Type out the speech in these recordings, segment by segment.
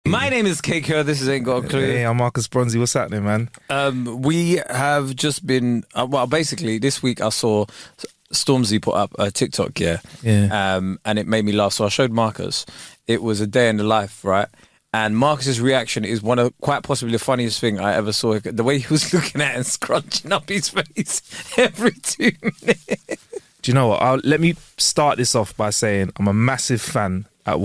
My name is Keiko. This is Ain't Got a Clue. Hey, I'm Marcus Bronzy. What's happening, man? We have just been... basically, this week I saw Stormzy put up a TikTok, Yeah. and it made me laugh. So I showed Marcus. It was a day in the life, right? And Marcus's reaction is one of quite possibly the funniest thing I ever saw. The way he was looking at it and scrunching up his face every 2 minutes. Do you know what? Let me start this off by saying I'm a massive fan of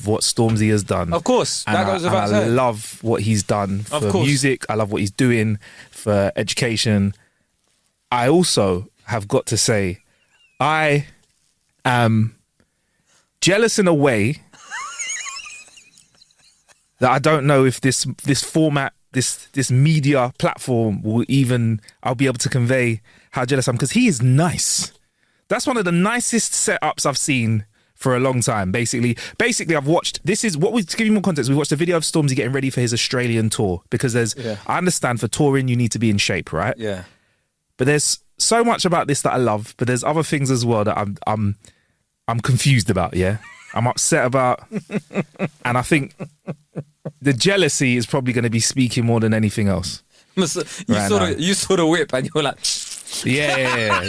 what Stormzy has done. Of course, that goes without saying. I love what he's done for music. I love what he's doing for education. I also have got to say, I am jealous in a way that I don't know if this format, this media platform I'll be able to convey how jealous I am, because he is nice. That's one of the nicest setups I've seen for a long time. Basically, I've watched. This is what to give you more context. We watched a video of Stormzy getting ready for his Australian tour, because I understand for touring you need to be in shape, right? Yeah. But there's so much about this that I love, but there's other things as well that I'm confused about. Yeah, I'm upset about, and I think the jealousy is probably going to be speaking more than anything else. You saw the whip and you were like, yeah.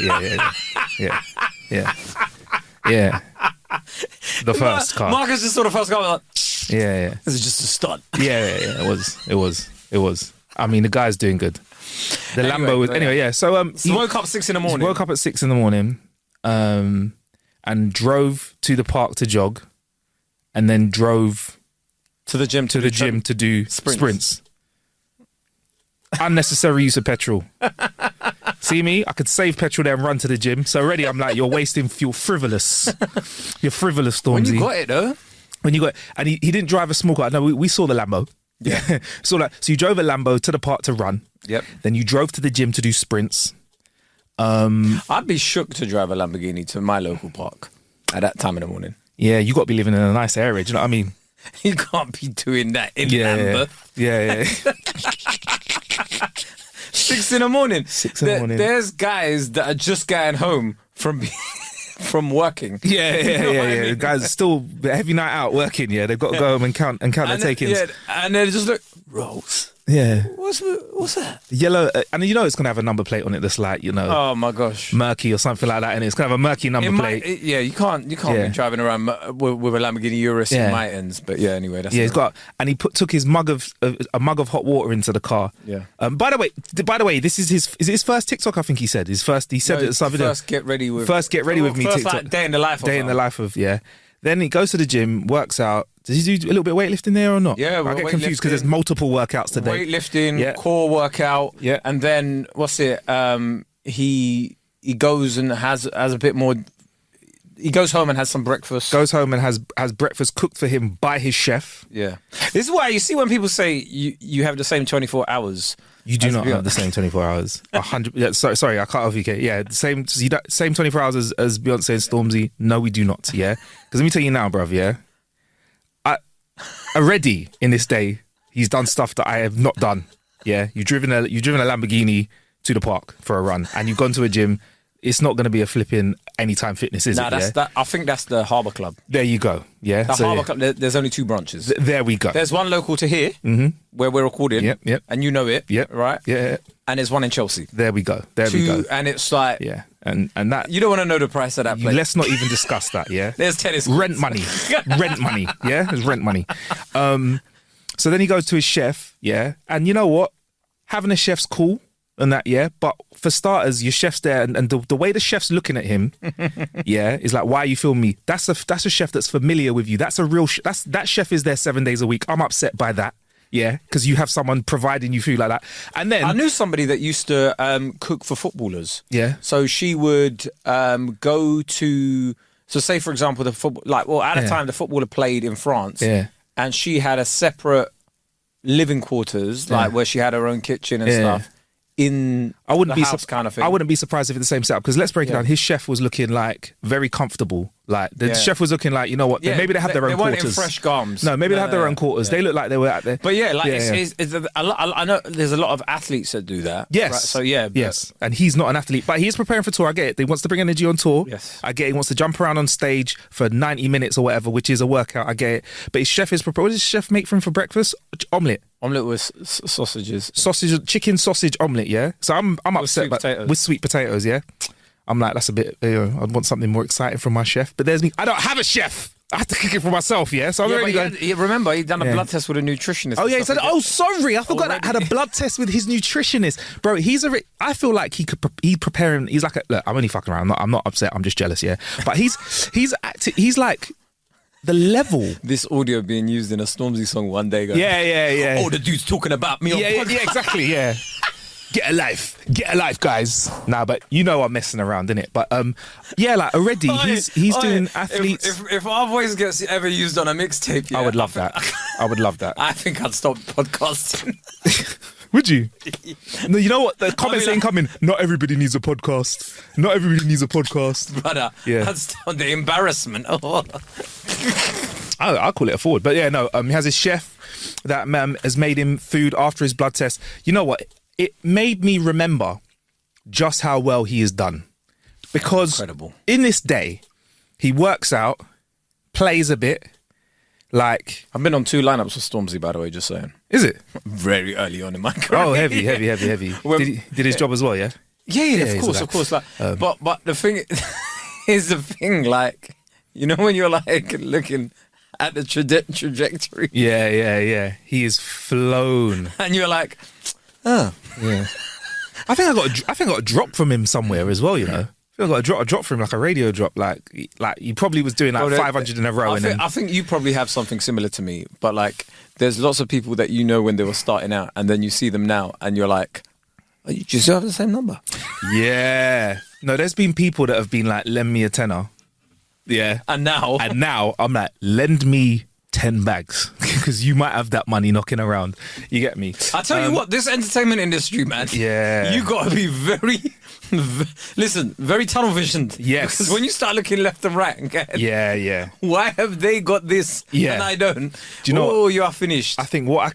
The first car. Marcus just saw the first car. Like, yeah. This is just a stunt. Yeah. It was. I mean, the guy's doing good. The Lambo was anyway. Yeah. So he woke up 6 in the morning. He woke up at 6 in the morning, and drove to the park to jog, and then drove to the gym to do sprints. Unnecessary use of petrol. See me? I could save petrol there and run to the gym. So already I'm like, you're wasting fuel. Frivolous. You're frivolous, Stormzy. When you got it, though. And he didn't drive a small car. No, we saw the Lambo. Yeah. So you drove a Lambo to the park to run. Yep. Then you drove to the gym to do sprints. I'd be shook to drive a Lamborghini to my local park at that time in the morning. Yeah, you got to be living in a nice area. Do you know what I mean? You can't be doing that in Lambeth. Yeah. 6 in the morning. 6 in the morning. There's guys that are just getting home from working. Yeah. The guys are still a heavy night out working. Yeah, they've got to go home and count their takings. Yeah, and then just look, rolls. Yeah. What's that? Yellow, and you know it's going to have a number plate on it that's like, oh my gosh, murky or something like that, and it's going to have a murky number plate. You can't be driving around with a Lamborghini Urus in Mitons. But yeah, anyway, that's he took his mug of hot water into the car. Yeah. By the way, this is his first TikTok. I think he said First get ready with me. TikTok. Like day in the life of. Then he goes to the gym, works out. Does he do a little bit of weightlifting there or not? Yeah, I get confused because there's multiple workouts today. Weightlifting, core workout, and then he goes and has a bit more. He goes home and has some breakfast. Goes home and has breakfast cooked for him by his chef. Yeah, this is why you see when people say you have the same 24 hours. You do not have the same 24 hours. 100. Yeah, sorry, I cut off you. Yeah, the same 24 hours as Beyonce and Stormzy. No, we do not. Yeah, because let me tell you now, bruv. Yeah, already in this day, he's done stuff that I have not done. Yeah, you've driven a Lamborghini to the park for a run, and you've gone to a gym. It's not going to be a flipping Anytime Fitness, is it? I think that's the Harbour Club. There you go. Yeah, Harbour Club. There's only 2 branches. There we go. There's one local to here, where we're recording. Yep. And you know it. Yep. Right. Yeah. And there's one in Chelsea. There we go. We go. And it's like and that you don't want to know the price of that place. Let's not even discuss that. Yeah. There's tennis. Rent money. Yeah. There's rent money. So then he goes to his chef. Yeah. And you know what? Having a chef's cool. And that, but for starters, your chef's there, and the way the chef's looking at him, is like, why are you filming me? That's a chef that's familiar with you. That's a real that chef is there 7 days a week. I'm upset by that, because you have someone providing you food like that. And then I knew somebody that used to cook for footballers. Yeah, so she would go to, so say for example the football, at the time the footballer played in France, and she had a separate living quarters, where she had her own kitchen and stuff. House kind of thing. I wouldn't be surprised if it's the same setup, because let's break it down. His chef was looking like very comfortable Like the chef was looking like, you know what? Maybe they have their own quarters. They weren't in fresh garms. No, maybe they have their own quarters. They look like they were out there. But it's a lot. I know there's a lot of athletes that do that. Yes. Right? So yes. And he's not an athlete, but he's preparing for tour. I get it. He wants to bring energy on tour. Yes. I get it. He wants to jump around on stage for 90 minutes or whatever, which is a workout. I get it. But his chef is prepared. What does his chef make for him for breakfast? Omelette. Omelette with sausages. Chicken sausage omelette. Yeah. So I'm upset with sweet potatoes. Yeah. I'm like, that's a bit, I'd want something more exciting from my chef. But there's me. I don't have a chef. I have to cook it for myself, yeah? So I'm already going... Remember, he'd done a blood test with a nutritionist. Oh, yeah, he said, sorry, I forgot I had a blood test with his nutritionist. Bro, I feel like he'd prepare him... He's like, look, I'm only fucking around. I'm not upset. I'm just jealous, yeah? But he's like... The level. This audio being used in a Stormzy song one day. Going, yeah. Oh, the dude's talking about me on podcast. Yeah, exactly, yeah. Get a life, guys. Nah, but you know I'm messing around, innit? But like already he's doing athletes. If our voice gets ever used on a mixtape, I would love that. I would love that. I think I'd stop podcasting. Would you? No, you know what? The comments ain't coming. Not everybody needs a podcast. Not everybody needs a podcast. Brother, that's the embarrassment. I'll call it a forward. But yeah, no, he has his chef that has made him food after his blood test. You know what? It made me remember just how well he has done. Because in this day, he works out, plays a bit, like... I've been on 2 lineups for Stormzy, by the way, just saying. Is it? Very early on in my career. Oh, heavy. Did his job as well, yeah? Yeah, of course. Like, but the thing is like, you know when you're like looking at the trajectory? Yeah. He is flown. And you're like... Oh yeah, I think I got a drop from him somewhere as well. You know, I think I got a drop from him, like a radio drop. Like he probably was doing like 500 in a row. I think you probably have something similar to me, but like there's lots of people that you know when they were starting out, and then you see them now, and you're like, oh, you just have the same number. Yeah, no, there's been people that have been like, lend me a tenner. Yeah, and now I'm like, lend me 10 bags because you might have that money knocking around. You get me? I tell you what, this entertainment industry, man. Yeah, you got to be very tunnel visioned. Yes, because when you start looking left and right and going, yeah, why have they got this and I don't? Do you know? Oh, you are finished. I think what I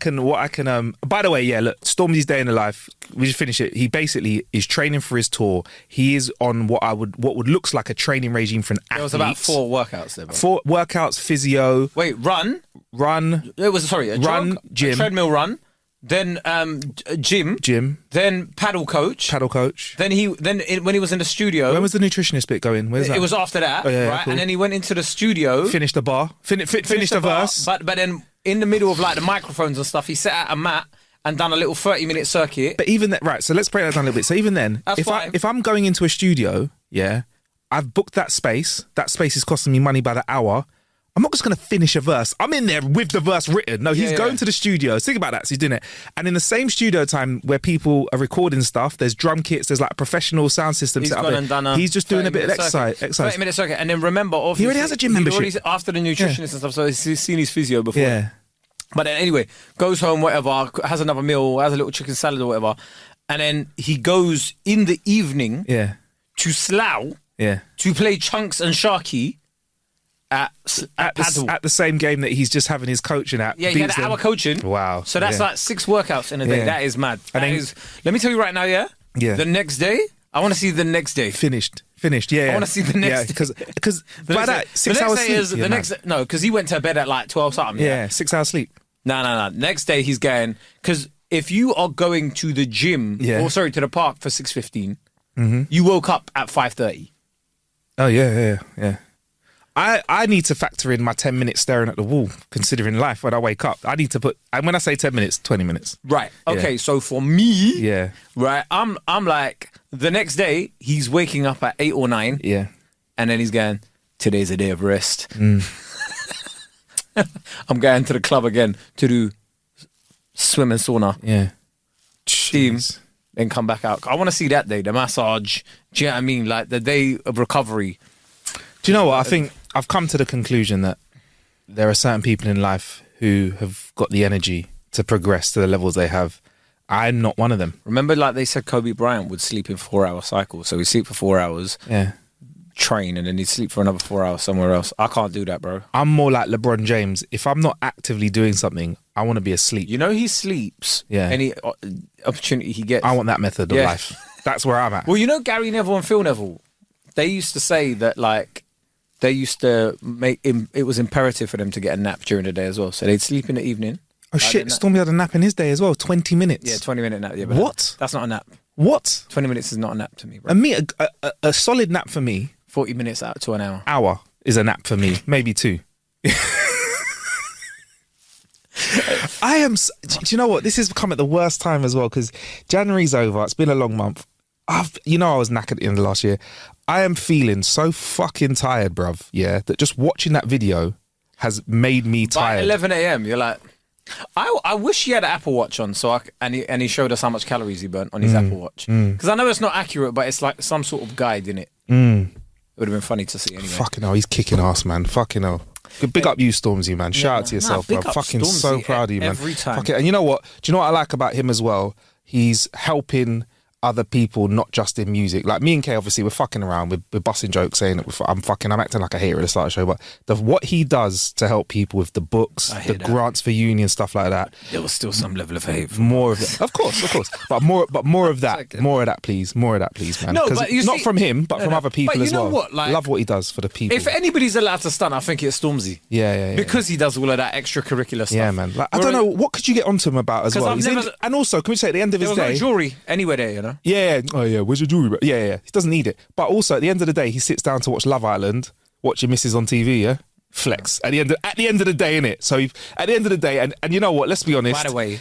can. By the way, yeah. Look, Stormzy's day in the life. We just finish it. He basically is training for his tour. He is on what would looks like a training regime for an athlete. There was about 4 workouts there. Bro. 4 workouts, physio. Wait, run. It was a run, jog, gym, a treadmill run. Then gym. Then paddle coach. Then when he was in the studio. When was the nutritionist bit going? Where's that? It was after that, right? Cool. And then he went into the studio. Finished the bar. Finished the verse. But then in the middle of like the microphones and stuff, he set out a mat and done a little 30-minute circuit. But even then, right, so let's break that down a little bit. So even then, if I'm going into a studio, yeah, I've booked that space. That space is costing me money by the hour. I'm not just going to finish a verse. I'm in there with the verse written. No, he's going to the studio. Think about that. So he's doing it. And in the same studio time where people are recording stuff, there's drum kits, there's like professional sound systems set up. He's just doing a bit of exercise. 30-minute circuit. And then remember, obviously, he already has a gym membership. After the nutritionist and stuff, so he's seen his physio before. Yeah. But then anyway, goes home, whatever, has another meal, has a little chicken salad or whatever. And then he goes in the evening to Slough to play Chunks and Sharky at the same game that he's just having his coaching at. Yeah, he had an hour coaching. Wow. So that's like 6 workouts in a day. That is mad. Let me tell you right now, the next day, I want to see the next day. Finished. Yeah. I want to see the next day. Because by that, 6 hours sleep. Because he went to bed at like 12 something. Yeah, 6 hours sleep. No. Next day he's going, because if you are going to the gym, to the park for 6:15, you woke up at 5:30. Oh, yeah. I need to factor in my 10 minutes staring at the wall, considering life when I wake up. I need to put, and when I say 10 minutes, 20 minutes. Right. Okay. So for me, right, I'm like, the next day he's waking up at 8 or 9. Yeah. And then he's going, today's a day of rest. I'm going to the club again to do swim and sauna. Yeah. Steam. Then come back out. I want to see that day, the massage. Do you know what I mean? Like the day of recovery. Do you know what? I think I've come to the conclusion that there are certain people in life who have got the energy to progress to the levels they have. I'm not one of them. Remember, like they said, Kobe Bryant would sleep in 4-hour cycles. So he'd sleep for 4 hours, train and then he'd sleep for another 4 hours somewhere else. I can't do that, bro. I'm more like LeBron James. If I'm not actively doing something, I want to be asleep. You know, he sleeps. Yeah. Any opportunity he gets. I want that method of Yeah. life. That's where I'm at. Well, you know, Gary Neville and Phil Neville, they used to say that, like, they used to make it was imperative for them to get a nap during the day as well. So they'd sleep in the evening. Oh shit, Stormy had a nap in his day as well. 20 minutes. Yeah, 20-minute nap. Yeah, but What? That's not a nap. What? 20 minutes is not a nap to me, bro. And me, a solid nap for me, 40 minutes out to an hour. hour is a nap for me. Maybe 2. I am. Do you know what? This has come at the worst time as well because January's over. It's been a long month. I was knackered at the end of last year. I am feeling so fucking tired, bruv. Yeah, that just watching that video has made me By tired. 11 a.m., you're like, I wish he had an Apple Watch on, and he showed us how much calories he burnt on his Apple Watch. Because I know it's not accurate, but it's like some sort of guide in it. It would have been funny to see anyway. Fucking hell, he's kicking ass, man. Fucking hell. Big up you, Stormzy, man. Shout out to yourself, bro. Fucking so proud of you, man. Every time. Fucking, and you know what? Do you know what I like about him as well? He's helping other people, not just in music. Like me and Kay, obviously, we're fucking around. We're busting jokes, saying that I'm acting like a hater at the start of the show. But what he does to help people with the books, the grants for uni and stuff like that. There was still some level of hate. More of it, of course. But more of that, please, man. No, but you not see, from him, but from other people but you as know well. what, like, love what he does for the people. If anybody's allowed to stunt, I think it's Stormzy. Yeah. Because he does all of that extracurricular stuff. Yeah, man. Like, I don't know, what could you get onto him about as well? And also, can we say at the end of his day, there was no jewelry anywhere there, you know? Yeah. Oh yeah, where's your jewelry? Yeah. He doesn't need it. But also, at the end of the day, he sits down to watch Love Island, watch your missus on TV. Yeah, flex. At the end of the day, innit? So at the end of the day, and you know what? Let's be honest. By the way,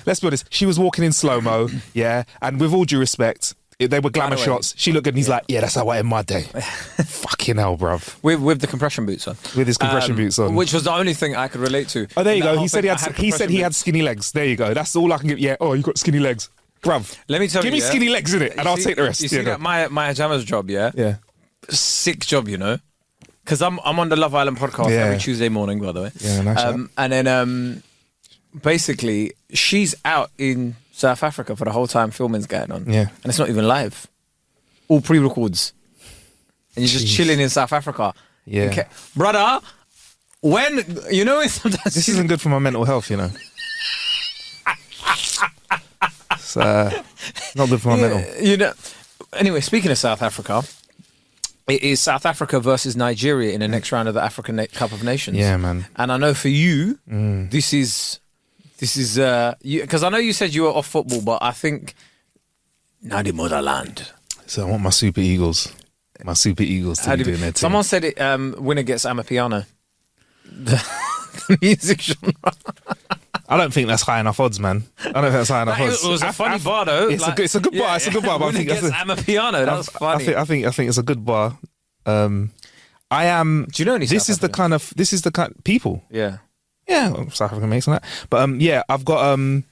she was walking in slow mo. Yeah, and with all due respect, they were glamour shots. She looked good, and he's like, yeah, that's how I end my day. Fucking hell, bruv. With the compression boots on. With his compression boots on, which was the only thing I could relate to. Oh, there you go. He said he had skinny legs. There you go. That's all I can give. Yeah. Oh, you got skinny legs. Bruv, let me tell you. Give me skinny legs in it, and I'll take the rest. You see that my Jama's job, yeah? Yeah. Sick job, you know? Because I'm on the Love Island podcast every Tuesday morning, by the way. Yeah, nice. And then basically, she's out in South Africa for the whole time filming's going on. Yeah. And it's not even live. All pre-records. And you're just chilling in South Africa. Yeah. Okay. Brother, when, you know, sometimes... This isn't good for my mental health, you know? It's not good for my mental. You know. Anyway, speaking of South Africa, it is South Africa versus Nigeria in the next round of the African Cup of Nations. Yeah, man. And I know for you, this is because I know you said you were off football, but I think now the motherland. So I want my Super Eagles. My Super Eagles to be doing their thing. Someone said it. Winner gets Amapiano. The music genre. I don't think that's high enough odds, man. I don't think that's high enough odds. It was a funny bar, though. It's a good bar. It's a good bar. But I think Amapiano. That was funny. I think it's a good bar. I am. Do you know any? This is the kind of people. Yeah. Yeah, South African makes that. But yeah, I've got. I'm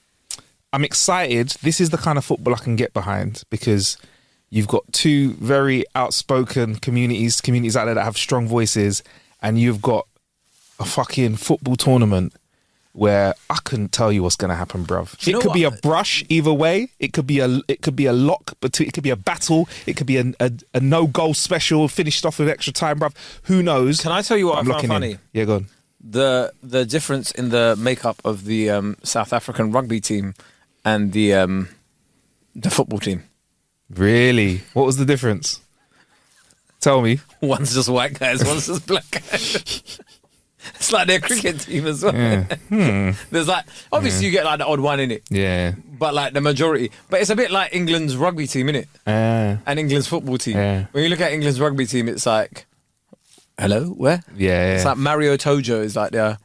excited. This is the kind of football I can get behind because you've got two very outspoken communities out there that have strong voices, and you've got a fucking football tournament where I couldn't tell you what's going to happen, bruv. It could be a brush either way. It could be a lock, but it could be a battle. It could be a no goal special finished off with extra time, bruv. Who knows? Can I tell you what I found funny? Yeah, go on. The difference in the makeup of the South African rugby team and the football team. Really? What was the difference? Tell me. One's just white guys, one's just black guys. It's like their cricket team as well. Yeah. There's like, obviously you get like the odd one in it. Yeah. But like the majority. But it's a bit like England's rugby team, innit? And England's football team. Yeah. When you look at England's rugby team, it's like, hello, where? Yeah. It's like Mario Tojo is like the...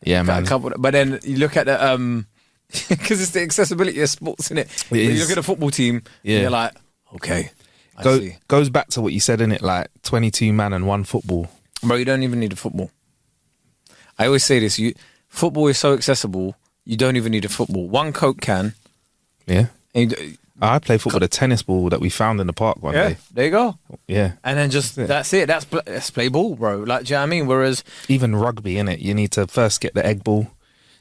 Yeah, man. But then you look at the... Because it's the accessibility of sports, innit? You look at the football team, and you're like, okay, I see. Goes back to what you said, innit? Like 22 man and one football. Bro, you don't even need a football. I always say this, football is so accessible, you don't even need a football. One Coke can. Yeah. I play football with a tennis ball that we found in the park one day. There you go. Yeah. And then that's it. Let's play ball, bro. Like, do you know what I mean? Whereas... Even rugby, innit? You need to first get the egg ball.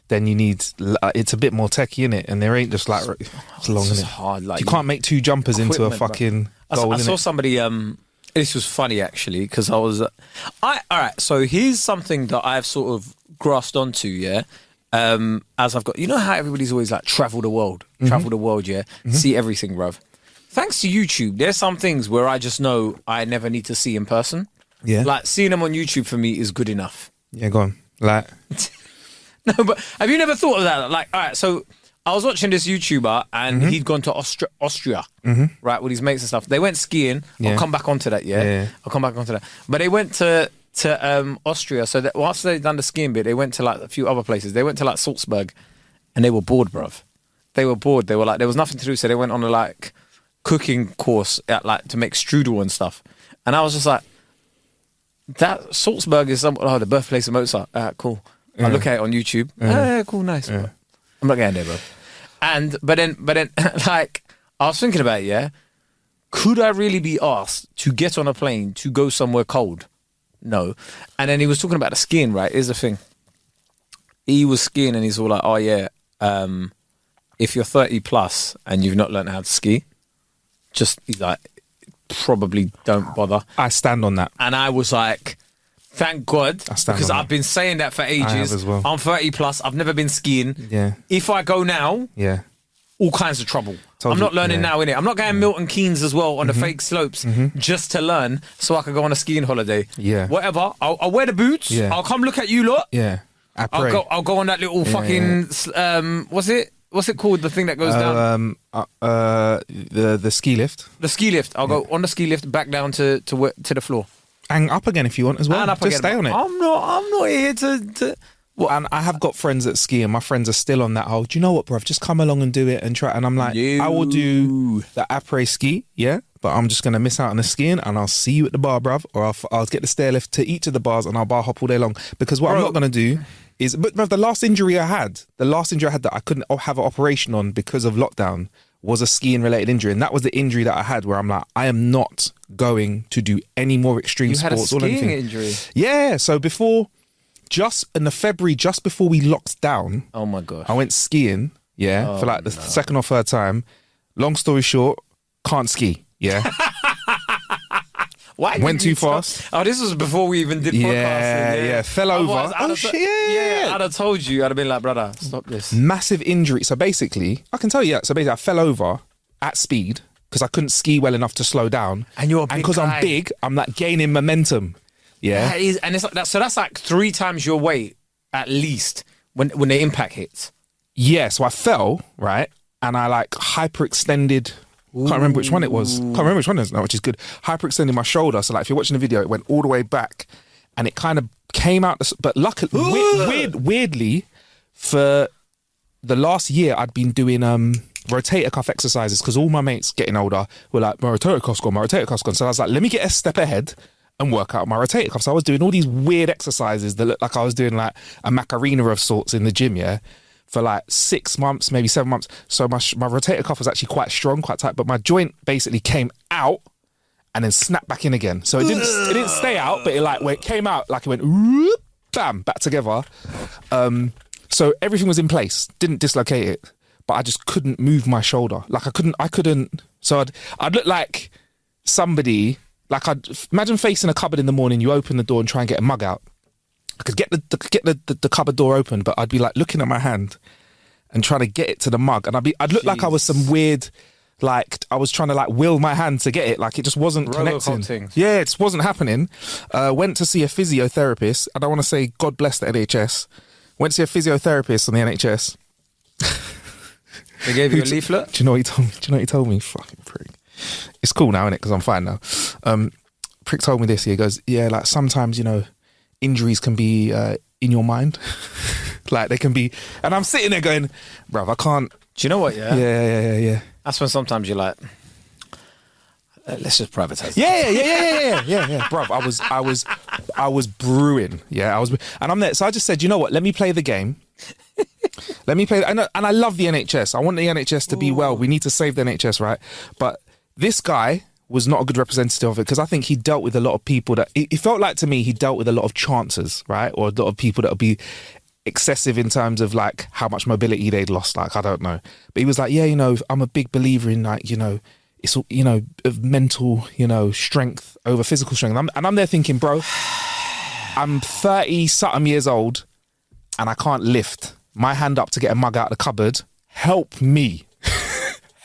Then you need... it's a bit more techie, innit? And there ain't just like... It's long, innit? Hard. Like, you can't make two jumpers into a fucking goal, I saw somebody... This was funny actually because all right. So here's something that I've sort of grasped onto, yeah. As I've got, you know how everybody's always like travel the world, yeah, see everything, bruv. Thanks to YouTube, there's some things where I just know I never need to see in person. Yeah. Like seeing them on YouTube for me is good enough. Yeah, go on. Like, No, but have you never thought of that? Like, all right, so I was watching this YouTuber and he'd gone to Austria, right, with his mates and stuff. They went skiing. Yeah. I'll come back onto that, yeah? I'll come back onto that. But they went to Austria. So that once they'd done the skiing bit, they went to like a few other places. They went to like Salzburg and they were bored, bruv. They were bored. They were like, there was nothing to do. So they went on a like cooking course at like to make strudel and stuff. And I was just like, that Salzburg is the birthplace of Mozart. Cool. I look at it on YouTube. Cool, nice. Yeah. I'm not getting there, bro. But then, like, I was thinking about it, yeah. Could I really be asked to get on a plane to go somewhere cold? No. And then he was talking about the skiing, right? Here's the thing. He was skiing and he's all like, oh yeah, if you're 30 plus and you've not learned how to ski, he's like, probably don't bother. I stand on that. And I was like, thank God, because I've been saying that for ages. I have as well. I'm 30 plus. I've never been skiing. Yeah. If I go now, all kinds of trouble. I'm not learning now, innit? I'm not going Milton Keynes as well on the fake slopes just to learn so I could go on a skiing holiday. Yeah. Whatever. I'll wear the boots. Yeah. I'll come look at you lot. Yeah. I'll go on that little fucking what's it called? The thing that goes down. The ski lift. The ski lift. I'll go on the ski lift back down to the floor. And up again if you want as well. And up Just again. stay on it. I'm not here to. Well, and I have got friends that ski, and my friends are still on that. Oh, do you know what, bruv? Just come along and do it and try. And I'm like, I will do the après ski, yeah, but I'm just gonna miss out on the skiing, and I'll see you at the bar, bruv, or I'll get the stair lift to each of the bars, and I'll bar hop all day long. Because what I'm not gonna do is, but bruv, the last injury I had that I couldn't have an operation on because of lockdown was a skiing related injury, and that was the injury that I had where I'm like, I am not going to do any more extreme sports or anything. You had a skiing injury? Yeah, so just in the February, just before we locked down, oh my God, I went skiing, for like the second or third time. Long story short, can't ski, yeah. Why went too fast. Oh, this was before we even did podcasting. Yeah, fell over. Oh shit! Yeah, I'd have told you. I'd have been like, brother, stop this. Massive injury. So basically, I can tell you. So basically, I fell over at speed because I couldn't ski well enough to slow down. And you're a big because I'm big, I'm like gaining momentum. Yeah, that is, and it's like that. So that's like 3 times your weight at least when the impact hits. Yeah, so I fell right, and I like hyperextended. Can't remember which one it was. Can't remember which one it is now, which is good. Hyperextending my shoulder. So like, if you're watching the video, it went all the way back, and it kind of came out. But luckily, weirdly, for the last year, I'd been doing rotator cuff exercises because all my mates getting older were like, my rotator cuff's gone. So I was like, let me get a step ahead and work out my rotator cuff. So I was doing all these weird exercises that looked like I was doing like a Macarena of sorts in the gym, yeah, for like 6 months, maybe 7 months. So my rotator cuff was actually quite strong, quite tight, but my joint basically came out and then snapped back in again. So it didn't stay out, but it came out, like it went whoop, bam, back together. So everything was in place, didn't dislocate it, but I just couldn't move my shoulder. Like I couldn't. So I'd look like somebody. Like, I'd imagine facing a cupboard in the morning, you open the door and try and get a mug out. I could get the cupboard door open, but I'd be like looking at my hand and trying to get it to the mug. And I'd look like I was some weird, like I was trying to like will my hand to get it. Like it just wasn't connecting. Yeah, it just wasn't happening. Went to see a physiotherapist. I don't want to say God bless the NHS. Went to see a physiotherapist on the NHS. They gave you a leaflet? Do you know what he told me? Fucking prick. It's cool now, innit? Because I'm fine now. Prick told me this. He goes, yeah, like sometimes, you know, injuries can be in your mind. Like they can be. And I'm sitting there going, bruv, I can't. Do you know what? Yeah. Yeah. That's when sometimes you're like, let's just privatize. Yeah. Bruv, I was brewing. Yeah, and I'm there. So I just said, you know what? Let me play the game. Let me play. And I love the NHS. I want the NHS to be well. We need to save the NHS, right? But this guy was not a good representative of it because I think he dealt with a lot of people that it felt like to me he dealt with a lot of chancers, right? Or a lot of people that would be excessive in terms of like how much mobility they'd lost. Like, I don't know. But he was like, yeah, you know, I'm a big believer in like, you know, it's, of mental, strength over physical strength. And I'm there thinking, bro, I'm 30-something years old and I can't lift my hand up to get a mug out of the cupboard. Help me.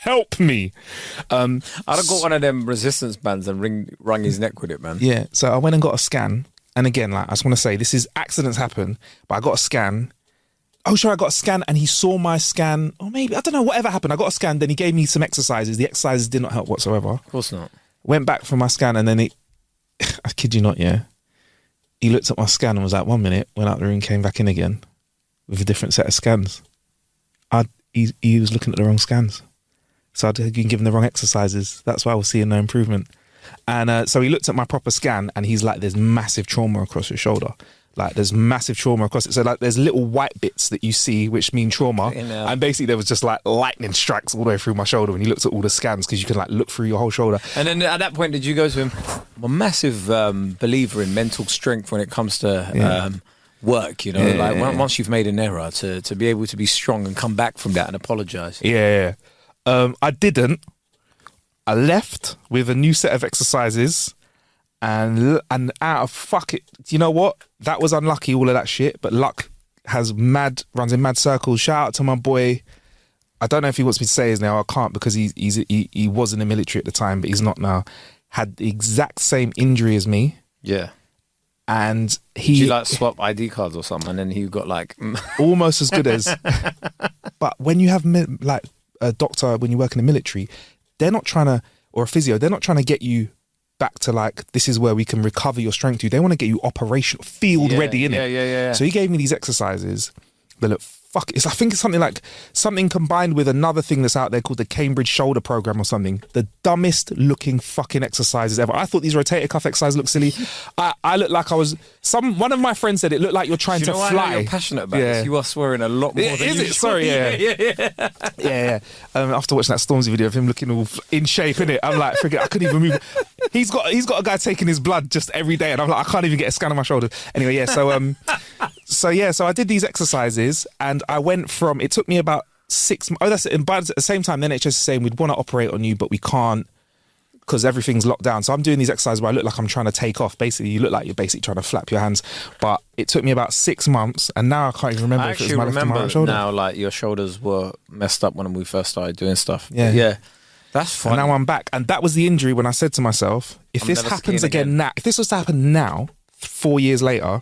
Help me. I'd have got one of them resistance bands and wrung his neck with it, man. Yeah, so I went and got a scan. And again, like, I just want to say, this is accidents happen, but I got a scan. Oh, sure, I got a scan and he saw my scan. Or maybe, I don't know, whatever happened. I got a scan, then he gave me some exercises. The exercises did not help whatsoever. Of course not. Went back for my scan and then I kid you not, yeah. He looked at my scan and was like, 1 minute, went out the room, came back in again with a different set of scans. He was looking at the wrong scans. So I'd been given the wrong exercises. That's why I was seeing no improvement. And so he looked at my proper scan and he's like, there's massive trauma across your shoulder. Like, there's massive trauma across it. So, like, there's little white bits that you see which mean trauma. And basically there was just like lightning strikes all the way through my shoulder when he looked at all the scans, because you can like look through your whole shoulder. And then at that point, did you go to him? I'm a massive believer in mental strength when it comes to work, once you've made an error, to be able to be strong and come back from that and apologise. Yeah. I didn't. I left with a new set of exercises and out of fuck it. You know what? That was unlucky, all of that shit, but luck runs in mad circles. Shout out to my boy. I don't know if he wants me to say his name. I can't, because he was in the military at the time, but he's not now. Had the exact same injury as me. Yeah. And he... Did you like swap ID cards or something? And then he got like... almost as good as... But when you have like a doctor, when you work in the military, they're not trying to... Or a physio, they're not trying to get you back to like, this is where we can recover your strength to. They want to get you operational, field ready, innit? Yeah. So he gave me these exercises that look... I think it's something combined with another thing that's out there called the Cambridge Shoulder Program or something. The dumbest looking fucking exercises ever. I thought these rotator cuff exercises looked silly. I looked like I was one of my friends said it looked like you're trying to fly. Why you're passionate about this? You are swearing a lot more than is you it? Sorry, yeah. After watching that Stormzy video of him looking all in shape, innit? I'm like, forget, I couldn't even move. He's got a guy taking his blood just every day, and I'm like, I can't even get a scan on my shoulder. Anyway, yeah. So I did these exercises, and I went from, it took me about 6 months. Oh, that's it. And but at the same time, the NHS is saying we'd want to operate on you, but we can't because everything's locked down. So I'm doing these exercises where I look like I'm trying to take off. Basically, you look like you're basically trying to flap your hands. But it took me about 6 months, and now I can't even remember if it was my left or my right shoulder. Now, like, your shoulders were messed up when we first started doing stuff. Yeah. That's fun. And now I'm back. And that was the injury when I said to myself, if this happens again now, if this was to happen now, 4 years later,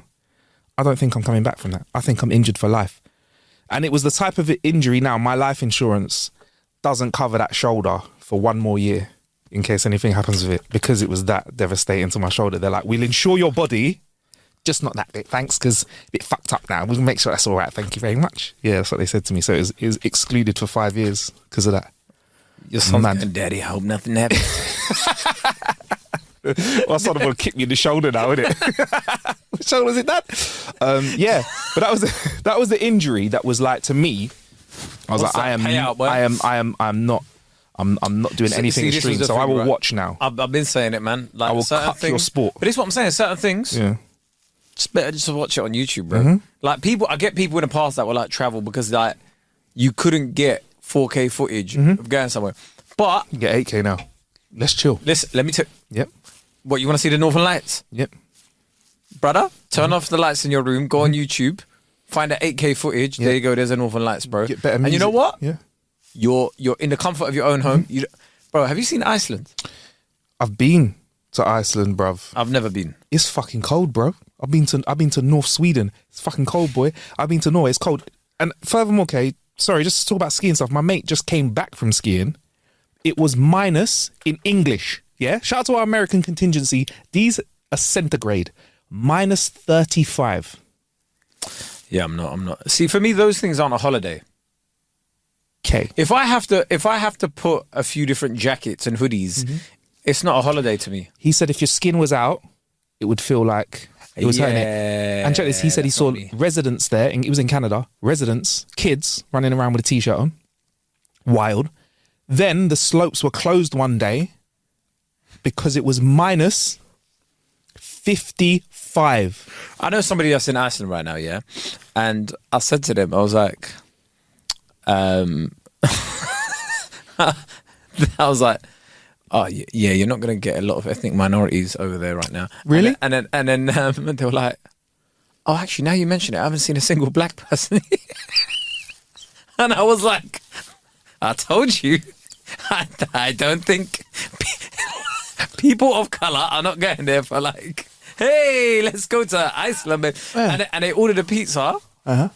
I don't think I'm coming back from that. I think I'm injured for life. And it was the type of injury now, my life insurance doesn't cover that shoulder for 1 more year in case anything happens with it, because it was that devastating to my shoulder. They're like, we'll insure your body, just not that bit, thanks, because a bit fucked up now. We'll make sure that's all right, thank you very much. Yeah, that's what they said to me. So it was excluded for 5 years because of that. Your son's going, Daddy, I hope nothing happens. My son will kick me in the shoulder now, isn't it? What shoulder was it, Dad? Yeah, but that was the injury that was like, to me, I was like, I'm not doing anything extreme, so I will watch now. I've been saying it, man. Like, I will cut your sport. But this is what I'm saying. Certain things, it's better just to watch it on YouTube, bro. Mm-hmm. Like, I get people in the past that were like travel because like you couldn't get 4K footage of going somewhere, but you get 8K now. Let's chill. Listen, let me tell. Yep. What, you want to see the Northern Lights? Yep. Brother, turn off the lights in your room. Go on YouTube, find the 8K footage. There you go. There's a Northern Lights, bro. Get better music. And you know what? Yeah. You're in the comfort of your own home. Bro, have you seen Iceland? I've been to Iceland, bruv. I've never been. It's fucking cold, bro. I've been to North Sweden. It's fucking cold, boy. I've been to Norway. It's cold. And furthermore, okay, sorry, just to talk about skiing stuff. My mate just came back from skiing. It was minus in English. Yeah. Shout out to our American contingency. These are centigrade. Minus 35. Yeah, I'm not. See, for me, those things aren't a holiday. Okay. If I have to put a few different jackets and hoodies, it's not a holiday to me. He said if your skin was out, it would feel like it was hurting it. And check this, he said he saw residents there, it was in Canada, kids running around with a t-shirt on. Wild. Then the slopes were closed one day because it was minus 55. I know somebody that's in Iceland right now, yeah? And I said to them, I was like, I was like, Oh yeah, you're not going to get a lot of ethnic minorities over there right now. Really? And then they were like, "Oh, actually, now you mention it, I haven't seen a single black person." And I was like, "I told you, I don't think people of color are not going there for like, hey, let's go to Iceland." Yeah. And they ordered a pizza, Uh-huh.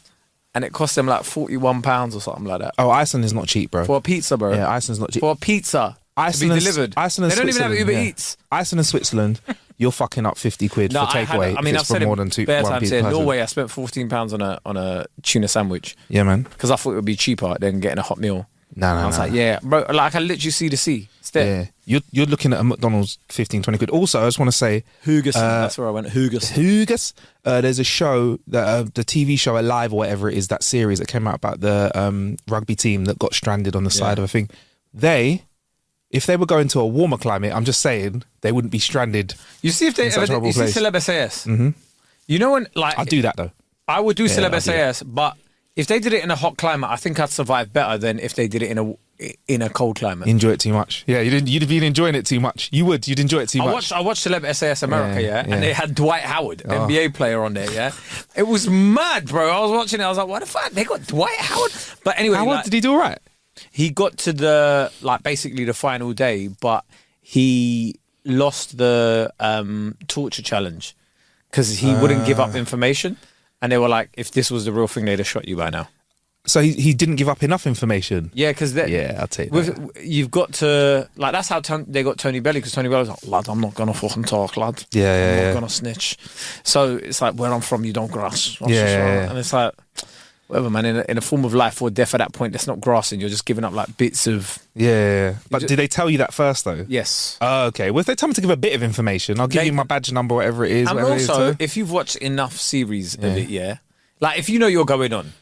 and it cost them like £41 or something like that Oh, Iceland is not cheap, bro. for a pizza, bro. Yeah, Iceland's not cheap. For a pizza. Iceland to be and- delivered. Iceland and they don't even have Switzerland, Uber yeah. Eats. Iceland and Switzerland, you're fucking up 50 quid for takeaway. I mean, if I've it's for said more it than two. bare one times here. person. Norway, I spent £14 on a tuna sandwich Yeah, man. because I thought it would be cheaper than getting a hot meal. No. I was like, yeah, bro, like I can literally see the sea. It's there. Yeah, you're looking at a McDonald's 15, 20 quid. Also, I just want to say, Hugus, that's where I went. Hugus. There's a show that the TV show Alive or whatever it is, that series that came out about the rugby team that got stranded on the side of a thing. If they were going to a warmer climate, I'm just saying they wouldn't be stranded. You see if they in such a ever horrible you see place. Celeb SAS. Mm-hmm. You know when like I'd do that though. I would do Celeb I'd do SAS, but if they did it in a hot climate, I think I'd survive better than if they did it in a cold climate. Enjoy it too much. Yeah, you'd been enjoying it too much. You'd enjoy it too much. I watched Celeb SAS America, Yeah, and they had Dwight Howard, NBA player, on there, yeah. It was mad, bro. I was watching it, I was like, what the fuck? They got Dwight Howard? But anyway, Howard, did he do all right? he got to the basically the final day, but he lost the torture challenge because he wouldn't give up information, and they were like, if this was the real thing, they'd have shot you by now. So he didn't give up enough information. Yeah, because I'll take that. you've got to like that's how they got Tony Belly, because Tony Belly was like, lad, I'm not gonna fucking talk, lad. I'm not gonna snitch. So it's like, where I'm from, you don't grass. And it's like, whatever, man. In a form of life or death, at that point, that's not grassing. You're just giving up like bits of. Yeah. But did they tell you that first though? Yes. Oh, okay. Well, if they tell me to give a bit of information, I'll give you my badge number, whatever it is. And whatever also, it is, if you've watched enough series of it, like if you know you're going on,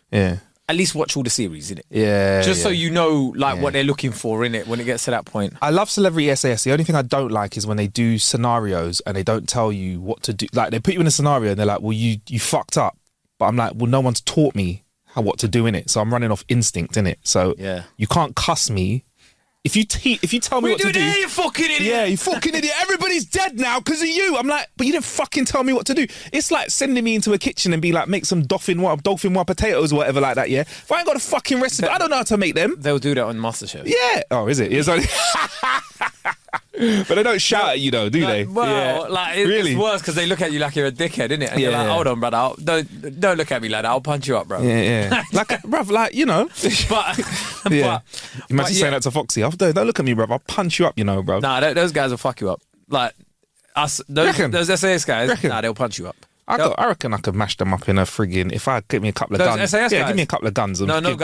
at least watch all the series, innit? Yeah. Just so you know, like what they're looking for in it when it gets to that point. I love Celebrity SAS. The only thing I don't like is when they do scenarios and they don't tell you what to do. Like they put you in a scenario and they're like, well, you fucked up. But I'm like, well, no one's taught me what to do in it. So I'm running off instinct in it. So you can't cuss me. If you tell me what to do, you fucking idiot. Yeah, you fucking idiot. Everybody's dead now because of you. I'm like, but you didn't fucking tell me what to do. It's like sending me into a kitchen and be like, make some dolphin potatoes or whatever like that, yeah? If I ain't got a fucking recipe, I don't know how to make them. They'll do that on MasterChef. Yeah. Oh, is it? It's only... But they don't shout at you though, do they? Well, really? It's worse because they look at you like you're a dickhead, innit? And you're like, hold on, brother, don't look at me like that. I'll punch you up, bro. Yeah. Like, bruv, like, you know. But imagine saying that to Foxy. Don't look at me, bruv. I'll punch you up, you know, bro. Nah, those guys will fuck you up. Like us, those SAS guys. Nah, they'll punch you up. I reckon I could mash them up in a friggin'. If I give me a couple of those guns, SAS guys? Give me a couple of guns. No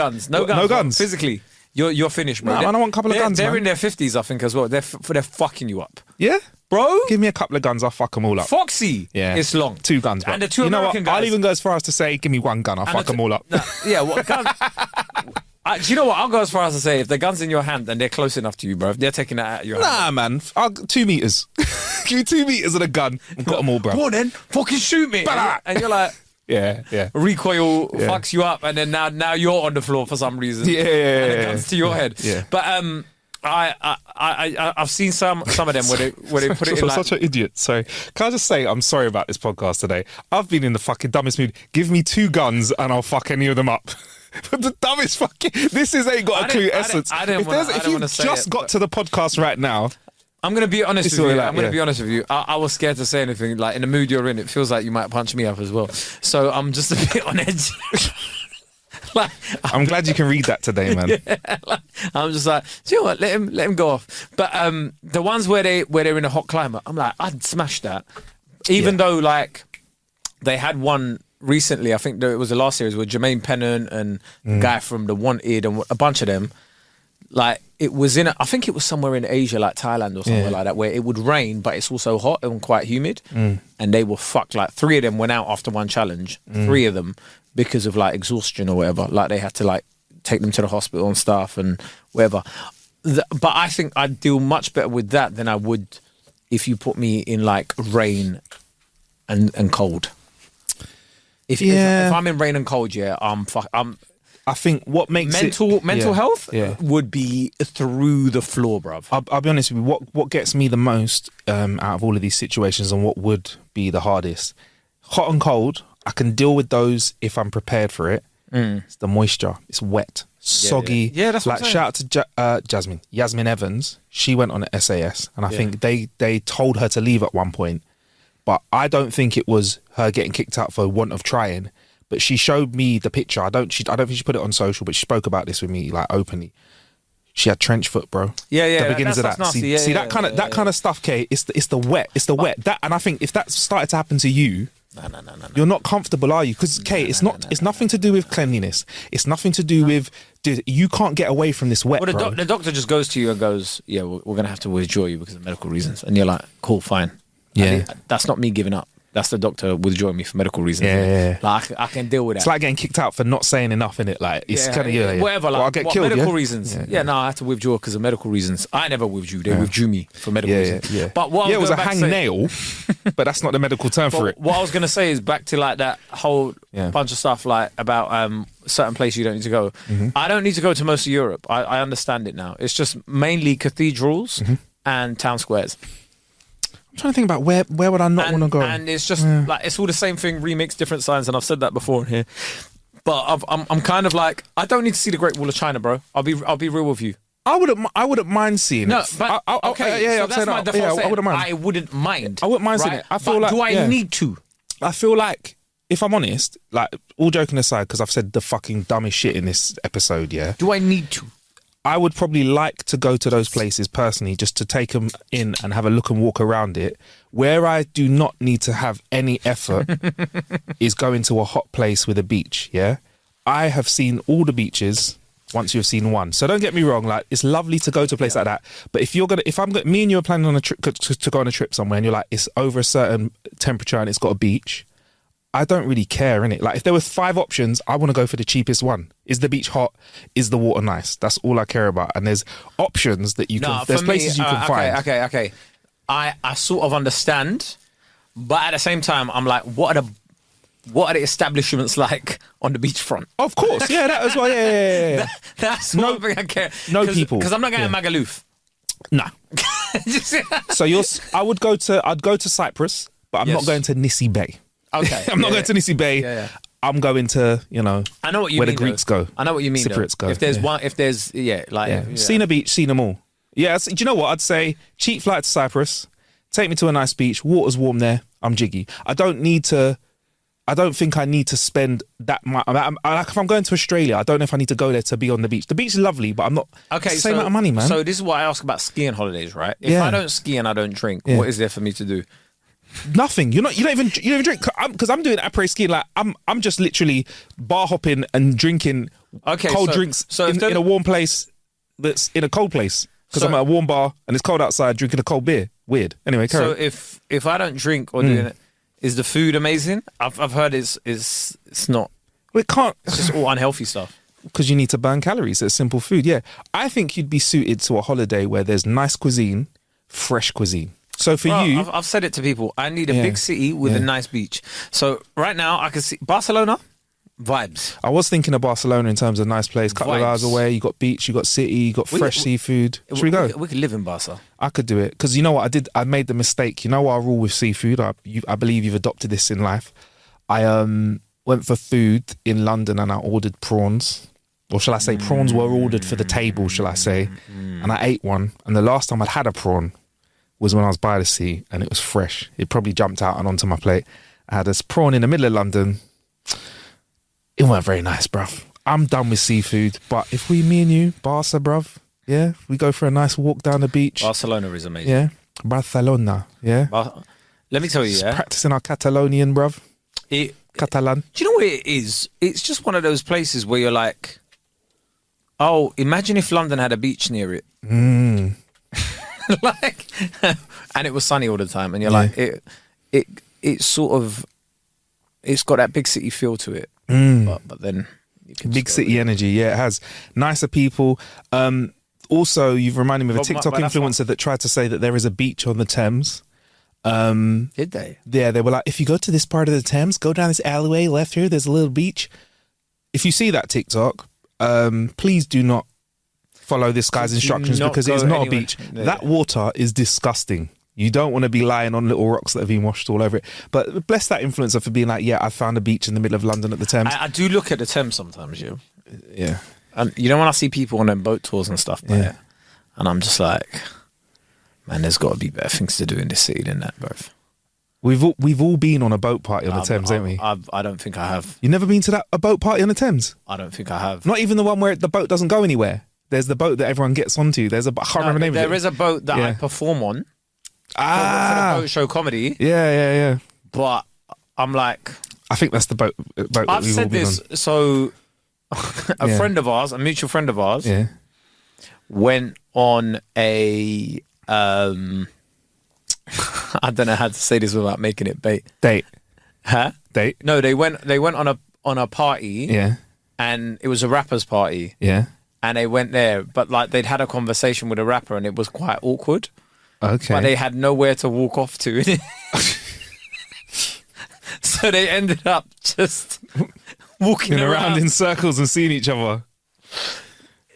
guns. Physically. You're finished, bro. No, I don't want a couple of guns, They're man. in their 50s, I think, as well. They're fucking you up. Yeah? Bro? Give me a couple of guns, I'll fuck them all up. Foxy. Yeah. It's long. 2 guns, bro. And the 2 you know American what? guys. I'll even go as far as to say, give me 1 gun, I'll fuck them all up. Yeah, what gun? Do you know what? I'll go as far as to say, if the gun's in your hand and they're close enough to you, bro, if they're taking that out of your hand. Nah, man. 2 meters. Give me 2 meters and a gun. I've got them all, bro. Go on then. Fucking shoot me. And you're like... Yeah. Recoil fucks you up, and then now you're on the floor for some reason. Yeah. And it comes to your head. Yeah. But I've seen some of them where they put it in like... Such an idiot. Sorry. Can I just say I'm sorry about this podcast today? I've been in the fucking dumbest mood. Give me 2 guns and I'll fuck any of them up. But the dumbest fucking... This ain't got a clue essence. If you've just got to the podcast right now... I'm going to be honest with you. Like, I'm going to be honest with you. I was scared to say anything. Like, in the mood you're in, it feels like you might punch me up as well. So I'm just a bit on edge. I'm glad you can read that today, man. I'm just like, do you know what? Let him go off. But the ones where they're in a hot climate, I'm like, I'd smash that. Even though, like, they had one recently, I think it was the last series, with Jermaine Pennant and the guy from The Wanted and a bunch of them. Like, it was I think it was somewhere in Asia, like Thailand or somewhere like that, where it would rain, but it's also hot and quite humid. And they were fucked. Like, 3 of them went out after one challenge. 3 of them, because of, like, exhaustion or whatever. Like, they had to, like, take them to the hospital and stuff and whatever. But I think I'd deal much better with that than I would if you put me in, like, rain and cold. If I'm in rain and cold, I think what makes mental health yeah. would be through the floor, bruv. I'll be honest with you. What gets me the most out of all of these situations, and what would be the hardest, hot and cold, I can deal with those if I'm prepared for it. It's the moisture. It's wet, soggy. Yeah, that's what like I'm shout out to Yasmin Evans. She went on an SAS, and I think they told her to leave at one point, but I don't think it was her getting kicked out for want of trying. But she showed me the picture. I don't think she put it on social, but she spoke about this with me like openly. She had trench foot, bro. Yeah. The beginnings of that. Nasty. See that kind of stuff, Kate. It's the wet. It's the wet. That, and I think if that started to happen to you, no. You're not comfortable, are you? Because Kate, it's nothing to do with cleanliness. It's nothing to do with. Dude, you can't get away from this wet, well, bro. The doctor just goes to you and goes, "Yeah, we're gonna have to withdraw you because of medical reasons," and you're like, "Cool, fine." Yeah, that's not me giving up. That's the doctor withdrawing me for medical reasons. Yeah. Like I can deal with that. It's like getting kicked out for not saying enough, innit? Like it's kind of whatever. Like I'll get killed. Medical reasons. Yeah, no, I had to withdraw because of medical reasons. I never withdrew. They withdrew me for medical reasons. Yeah. But what it was a hangnail, but that's not the medical term for it. What I was gonna say is back to like that whole bunch of stuff like about certain places you don't need to go. I don't need to go to most of Europe. I understand it now. It's just mainly cathedrals and town squares. I'm trying to think about where would I not want to go, and it's just like it's all the same thing, remix, different signs, and I've said that before here. But I'm kind of like I don't need to see the Great Wall of China, bro. I'll be real with you. I wouldn't mind seeing it. But okay, so that's my default. I wouldn't mind. I wouldn't mind. I wouldn't mind seeing it. I feel but like do I need to? I feel like if I'm honest, like all joking aside, because I've said the fucking dumbest shit in this episode. Yeah. Do I need to? I would probably like to go to those places personally, just to take them in and have a look and walk around it. Where I do not need to have any effort is going to a hot place with a beach. Yeah, I have seen all the beaches once you've seen one. So don't get me wrong, like it's lovely to go to a place like that. But if me and you are planning on a trip to go on a trip somewhere, and you're like it's over a certain temperature and it's got a beach, I don't really care, innit? Like, if there was 5 options, I want to go for the cheapest one. Is the beach hot? Is the water nice? That's all I care about. And there's options that you can... There's places you can find. Okay. I sort of understand, but at the same time, I'm like, what are the establishments like on the beachfront? Of course, yeah, that as well, yeah. That's one thing I care. No people. Because I'm not going to Magaluf. Nah. So I'd go to Cyprus, but I'm not going to Nissi Bay. Okay. I'm not going to Nissi Bay. Yeah. I'm going to, I know what you where mean, the Greeks go. I know what you mean. Cypriots go. If there's Seen a beach, seen them all. Yeah, do you know what? I'd say cheap flight to Cyprus, take me to a nice beach, water's warm there, I'm jiggy. I don't think I need to spend that much. Like if I'm going to Australia, I don't know if I need to go there to be on the beach. The beach is lovely, but I'm not. Okay, it's the same amount of money, man. So this is what I ask about skiing holidays, right? If I don't ski and I don't drink, what is there for me to do? Nothing. You don't even drink because I'm doing après skiing. Like I'm just literally bar hopping and drinking cold drinks in a warm place that's in a cold place because I'm at a warm bar and it's cold outside drinking a cold beer. Weird. Anyway, carry on. if I don't drink or doing it, is the food amazing? I've heard it's not. Well, it can't. It's just all unhealthy stuff. Because you need to burn calories. It's simple food. Yeah, I think you'd be suited to a holiday where there's nice cuisine, fresh cuisine. So for you... I've said it to people. I need a big city with a nice beach. So right now I can see Barcelona, vibes. I was thinking of Barcelona in terms of nice place. Couple of hours away. You got beach, you got city, you got fresh seafood. Should we go? We could live in Barca. I could do it. Because you know what I did? I made the mistake. You know our rule with seafood? I believe you've adopted this in life. I went for food in London and I ordered prawns. Or shall I say prawns were ordered for the table, shall I say. And I ate one. And the last time I'd had a prawn was when I was by the sea and it was fresh. It probably jumped out and onto my plate. I had this prawn in the middle of London. It weren't very nice, bruv. I'm done with seafood, but if me and you, Barca, bruv, yeah, we go for a nice walk down the beach. Barcelona is amazing. Yeah, Barcelona, yeah. Let me tell you, just practicing our Catalonian, bruv. Catalan. Do you know what it is? It's just one of those places where you're like, oh, imagine if London had a beach near it. Like, and it was sunny all the time, and you're like, it's sort of, it's got that big city feel to it, but then you can big city energy. Yeah, it has nicer people. Also, you've reminded me of a TikTok influencer that tried to say that there is a beach on the Thames. Did they? Yeah, they were like, if you go to this part of the Thames, go down this alleyway left here. There's a little beach. If you see that TikTok, please do not follow this guy's Do instructions not because it is go not a anywhere. beach. Yeah. That water is disgusting. You don't want to be lying on little rocks that have been washed all over it. But bless that influencer for being like, yeah, I found a beach in the middle of London at the Thames. I do look at the Thames sometimes, yeah. Yeah. And you know when I see people on their boat tours and stuff, Yeah. there, and I'm just like, man, there's got to be better things to do in this city than that, bro. We've all been on a boat party on the Thames, haven't we? I don't think I have. You never been to a boat party on the Thames? I don't think I have. Not even the one where the boat doesn't go anywhere. There's the boat that everyone gets onto. I can't remember the name of it. There is a boat that I Yeah. perform on for Ah, the boat show comedy, yeah. but I'm like, I think that's the boat that I've we've all said been this. So a Yeah. friend of ours, a mutual friend of ours, on. Yeah. went on a I don't know how to say this without making it bait. Date. Huh? Date. No, they went on a party, Yeah. and it was a rappers party, Yeah. and they went there, but like they'd had a conversation with a rapper, and it was quite awkward. Okay. But they had nowhere to walk off to. So they ended up just walking around in circles and seeing each other.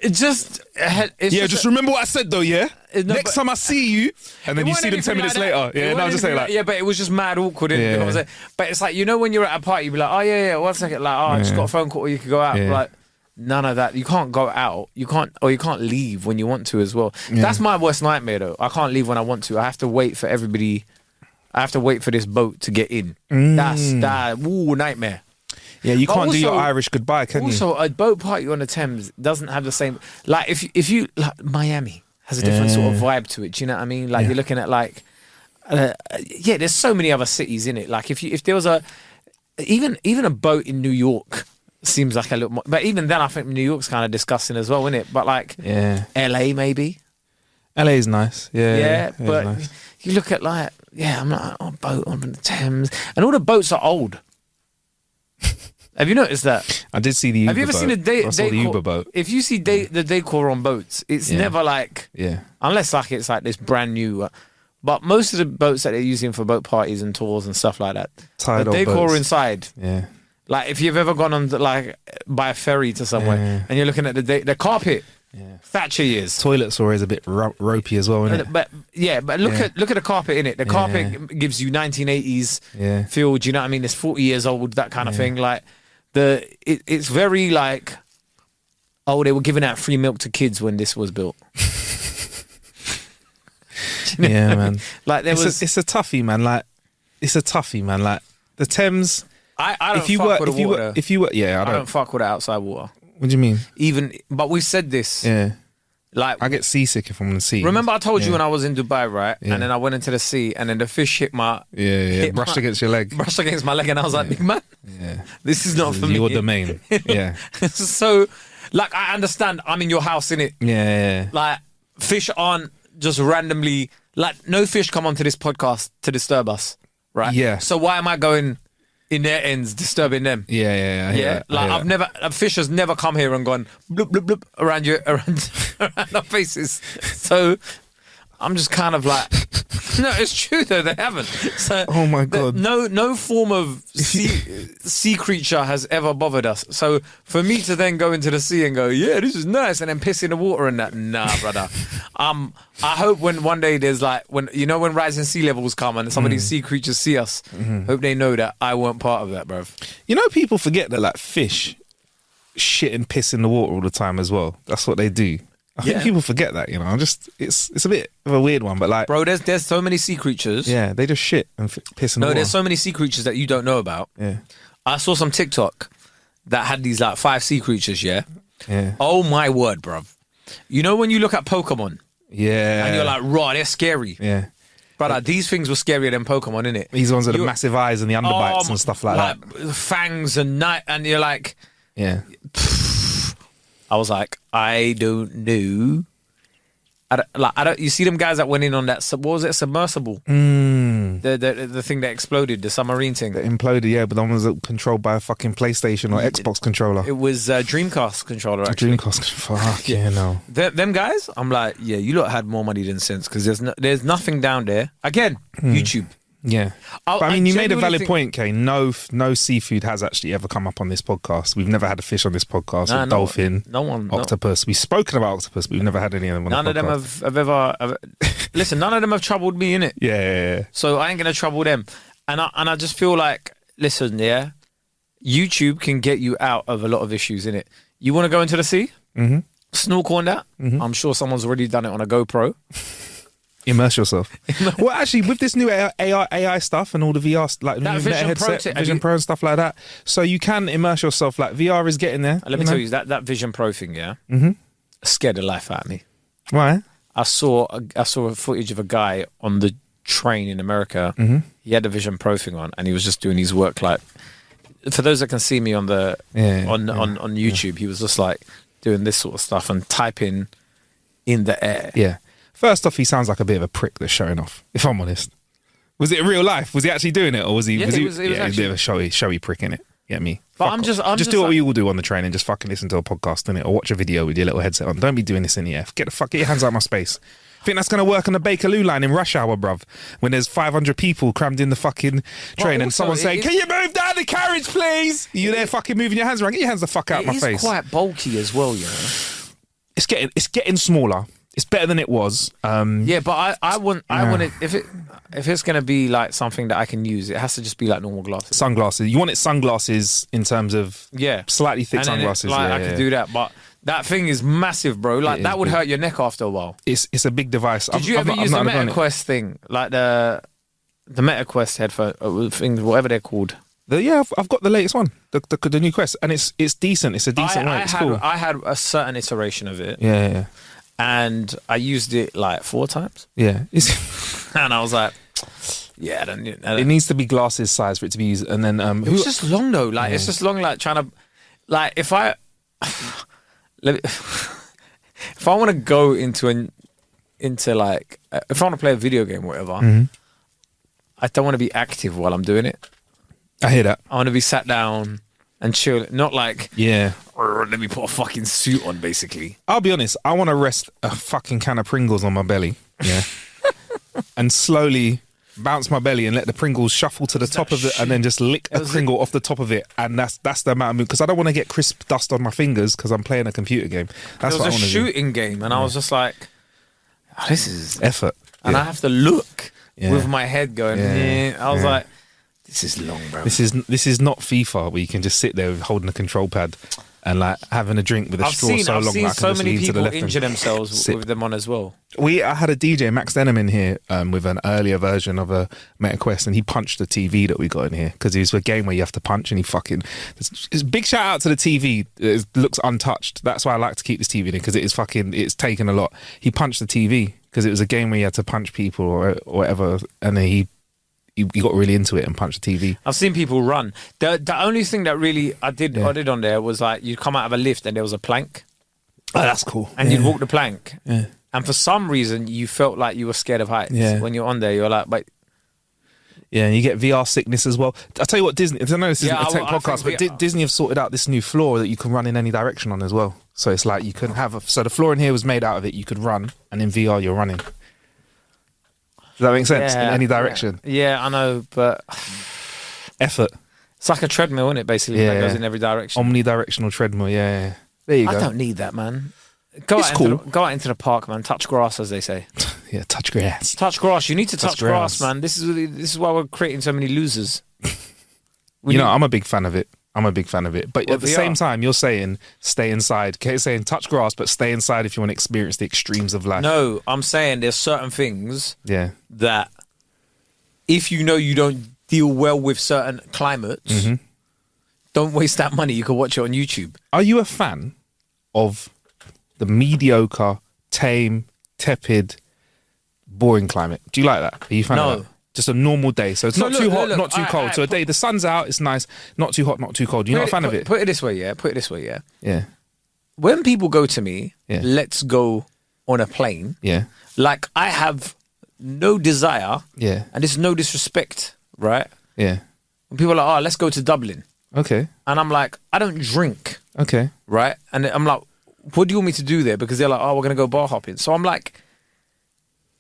It just, it's Yeah, just remember what I said though, yeah? No, Next but- time I see you, and then It you weren't see them 10 anything minutes like that. later. It Yeah, no, weren't I'm just saying anything like, yeah, but it was just mad awkward. Yeah. You know what I'm saying? But it's like, you know, when you're at a party, you'd be like, oh yeah, 1 second, like, oh, I just got a phone call, or you could go out. Yeah. Like, none of that. You can't go out. You can't leave when you want to as well. That's my worst nightmare though. I can't leave when I want to. I have to wait for everybody. I have to wait for this boat to get in. That's nightmare. yeah, you But can't do your also- Irish goodbye, can you? Also, a boat party on the Thames doesn't have the same. Like if you like Miami has a different sort of vibe to it. Do you know what I mean? Like you're looking at like, there's so many other cities in it. Like if there was even a boat in New York seems like a little more. But even then, I think New York's kind of disgusting as well, isn't it? But like Yeah. LA maybe. LA is nice. Yeah. Yeah, LA is but nice. you look at like I'm like a boat on the Thames, and all the boats are old. Have you noticed that? I did see the Uber Have you ever boat. seen I saw the Uber boat. If you see the decor on boats, it's never like, Yeah. unless like it's like this brand new. But most of the boats that they're using for boat parties and tours and stuff like that, Tired the old decor boats. inside. Yeah. Like if you've ever gone on like by a ferry to somewhere Yeah. and you're looking at the carpet, Yeah. Thatcher years. Toilets are always a bit ropey as well, isn't it? But look Yeah. at the carpet in it. The carpet gives you 1980s Yeah. feel. Do you know what I mean? It's 40 years old, that kind of thing. Like it's very like, oh, they were giving out free milk to kids when this was built. Do you know Yeah, what I man. mean? Like there was. It's a toughie, man. Like it's a toughie, man. Like the Thames. I don't If you fuck were, with the water. yeah, I don't fuck with the outside water. What do you mean? But we've said this. Yeah, Like, I get seasick if I'm in the sea. remember I told you Yeah. when I was in Dubai, right? Yeah. And then I went into the sea, and then the fish hit Yeah, brushed against your leg. brushed against my leg, and I was like, man, Yeah, this is not for me. your domain. Yeah, So, like, I understand I'm in your house, innit? yeah. Like, fish aren't just randomly, like, no fish come onto this podcast to disturb us, right? Yeah. So why am I going in their ends, disturbing them? Yeah. I hear Yeah, that, I like hear I've that. never, a fish has never come here and gone bloop bloop bloop around our faces. So I'm just kind of like, no, it's true though, they haven't. So Oh my God. no form of sea creature has ever bothered us. So for me to then go into the sea and go, yeah, this is nice, and then piss in the water and that, nah, brother. I hope when one day there's like when rising sea levels come and some of these sea creatures see us, hope they know that I weren't part of that, bruv. You know, people forget that like fish shit and piss in the water all the time as well. That's what they do. I think Yeah. people forget that. You know, it's a bit of a weird one, but like, Bro, there's so many sea creatures. yeah, they just shit and piss in the No, water. there's so many sea creatures that you don't know about. Yeah, I saw some TikTok that had these like 5 sea creatures, yeah? yeah, Oh my word, bruv. You know when you look at Pokemon yeah. and you're like, raw, they're scary. yeah. Brother, these things were scarier than Pokemon, innit? These ones with the You- massive eyes and the underbites and stuff like that. Fangs and and you're like, Yeah. I was like, I don't know. I don't. You see them guys that went in on that? What was it? Submersible. The thing that exploded, the submarine thing. That imploded, yeah, but the one was controlled by a fucking PlayStation or Xbox controller. It was Dreamcast controller, actually. Dreamcast, fuck yeah, no. Them guys, I'm like, yeah, you lot had more money than sense because there's nothing down there. Again, YouTube. Yeah. But I mean, you made a valid point, Kane. No seafood has actually ever come up on this podcast. We've never had a fish on this podcast. Or dolphin, no one, octopus. We've spoken about octopus, but we've never had any of them on none the of them podcast. have ever listen, none of them have troubled me, innit? Yeah. So I ain't going to trouble them. And I just feel like, listen, yeah, YouTube can get you out of a lot of issues, innit? You want to go into the sea? Mm-hmm. Snorkel on that? Mm-hmm. I'm sure someone's already done it on a GoPro. Immerse yourself. Well, actually, with this new AI stuff and all the VR, like that Vision Pro and stuff like that, so you can immerse yourself. Like VR is getting there. Let me tell you, that Vision Pro thing, yeah, scared the life out of me. Why? I saw a footage of a guy on the train in America. He had the Vision Pro thing on, and he was just doing his work. Like, for those that can see me on the on YouTube, he was just like doing this sort of stuff and typing in the air. Yeah. First off, he sounds like a bit of a prick that's showing off, if I'm honest. Was it in real life? Was he actually doing it? Or was he... Yeah, he was a actually... bit of a showy prick, innit? Get me? But I'm just do what we all do on the train and just fucking listen to a podcast, innit? Or watch a video with your little headset on. Don't be doing this in the air. Get your hands out of my space. Think that's going to work on the Bakerloo line in rush hour, bruv? When there's 500 people crammed in the fucking train and someone's saying, can you move down the carriage, please? You there fucking moving your hands around? Get your hands the fuck out of my face. It's quite bulky as well, you know? It's getting smaller. It's better than it was. Yeah, but I want it if it's going to be like something that I can use, it has to just be like normal glasses. Sunglasses. You want it sunglasses in terms of slightly thick and sunglasses. I could do that, but that thing is massive, bro. Like that would hurt your neck after a while. It's a big device. Did you ever use the MetaQuest thing, like the MetaQuest headphone things, whatever they're called? I've got the latest one, the new Quest, and it's decent. It's a decent one. It's cool. I had a certain iteration of it. Yeah. And I used it like 4 times. Yeah. And I was like, I don't. It needs to be glasses size for it to be used. And then it's just long though. Like it's just long. Like trying to, like if I want to go into like if I want to play a video game or whatever, I don't want to be active while I'm doing it. I hear that. I want to be sat down and chill. Not like let me put a fucking suit on, basically. I'll be honest, I want to rest a fucking can of Pringles on my belly, and slowly bounce my belly and let the Pringles shuffle to the top of it and then just lick a Pringle off the top of it, and that's the amount of move, because I don't want to get crisp dust on my fingers because I'm playing a computer game. That's what I want to do. It was a shooting game, and I was just like, this is... effort. And I have to look with my head going, I was like, this is long, bro. This is not FIFA where you can just sit there holding a control pad and like having a drink with a straw so long. I've seen so many people injure themselves with them on as well. I had a DJ, Max Denham, in here with an earlier version of a MetaQuest, and he punched the TV that we got in here because it was a game where you have to punch, and he fucking... It's big shout out to the TV. It looks untouched. That's why I like to keep this TV in, because it's taken a lot. He punched the TV because it was a game where you had to punch people or whatever, and then he got really into it and punched the TV. I've seen people run. The only thing that really I did on there was like you'd come out of a lift and there was a plank. Oh, that's cool. And you'd walk the plank. Yeah. And for some reason you felt like you were scared of heights. Yeah. When you're on there, you're like, but... Yeah, and you get VR sickness as well. I'll tell you what, Disney... I know this isn't a tech podcast, but Disney have sorted out this new floor that you can run in any direction on as well. So it's like you can have... So the floor in here was made out of it. You could run, and in VR you're running. Does that make sense? In any direction? Yeah, I know, but... effort. It's like a treadmill, isn't it, basically? That goes in every direction. Omnidirectional treadmill, yeah. There you go. I don't need that, man. Go out into the park, man. Touch grass, as they say. Yeah, touch grass. Touch grass. You need to touch grass, man. This is why we're creating so many losers. I'm a big fan of it. But at the same time, you're saying stay inside. Okay, saying touch grass, but stay inside if you want to experience the extremes of life. No, I'm saying there's certain things that if you know you don't deal well with certain climates, don't waste that money. You can watch it on YouTube. Are you a fan of the mediocre, tame, tepid, boring climate? Do you like that? Are you a fan of that? Just a normal day. So it's not too hot, not too cold. So a day, the sun's out, it's nice. Not too hot, not too cold. You're not a fan of it? Put it this way, yeah. Yeah. When people go to me, let's go on a plane. Yeah. Like, I have no desire. Yeah. And it's no disrespect, right? Yeah. When people are like, let's go to Dublin. Okay. And I'm like, I don't drink. Okay. Right? And I'm like, what do you want me to do there? Because they're like, we're going to go bar hopping. So I'm like,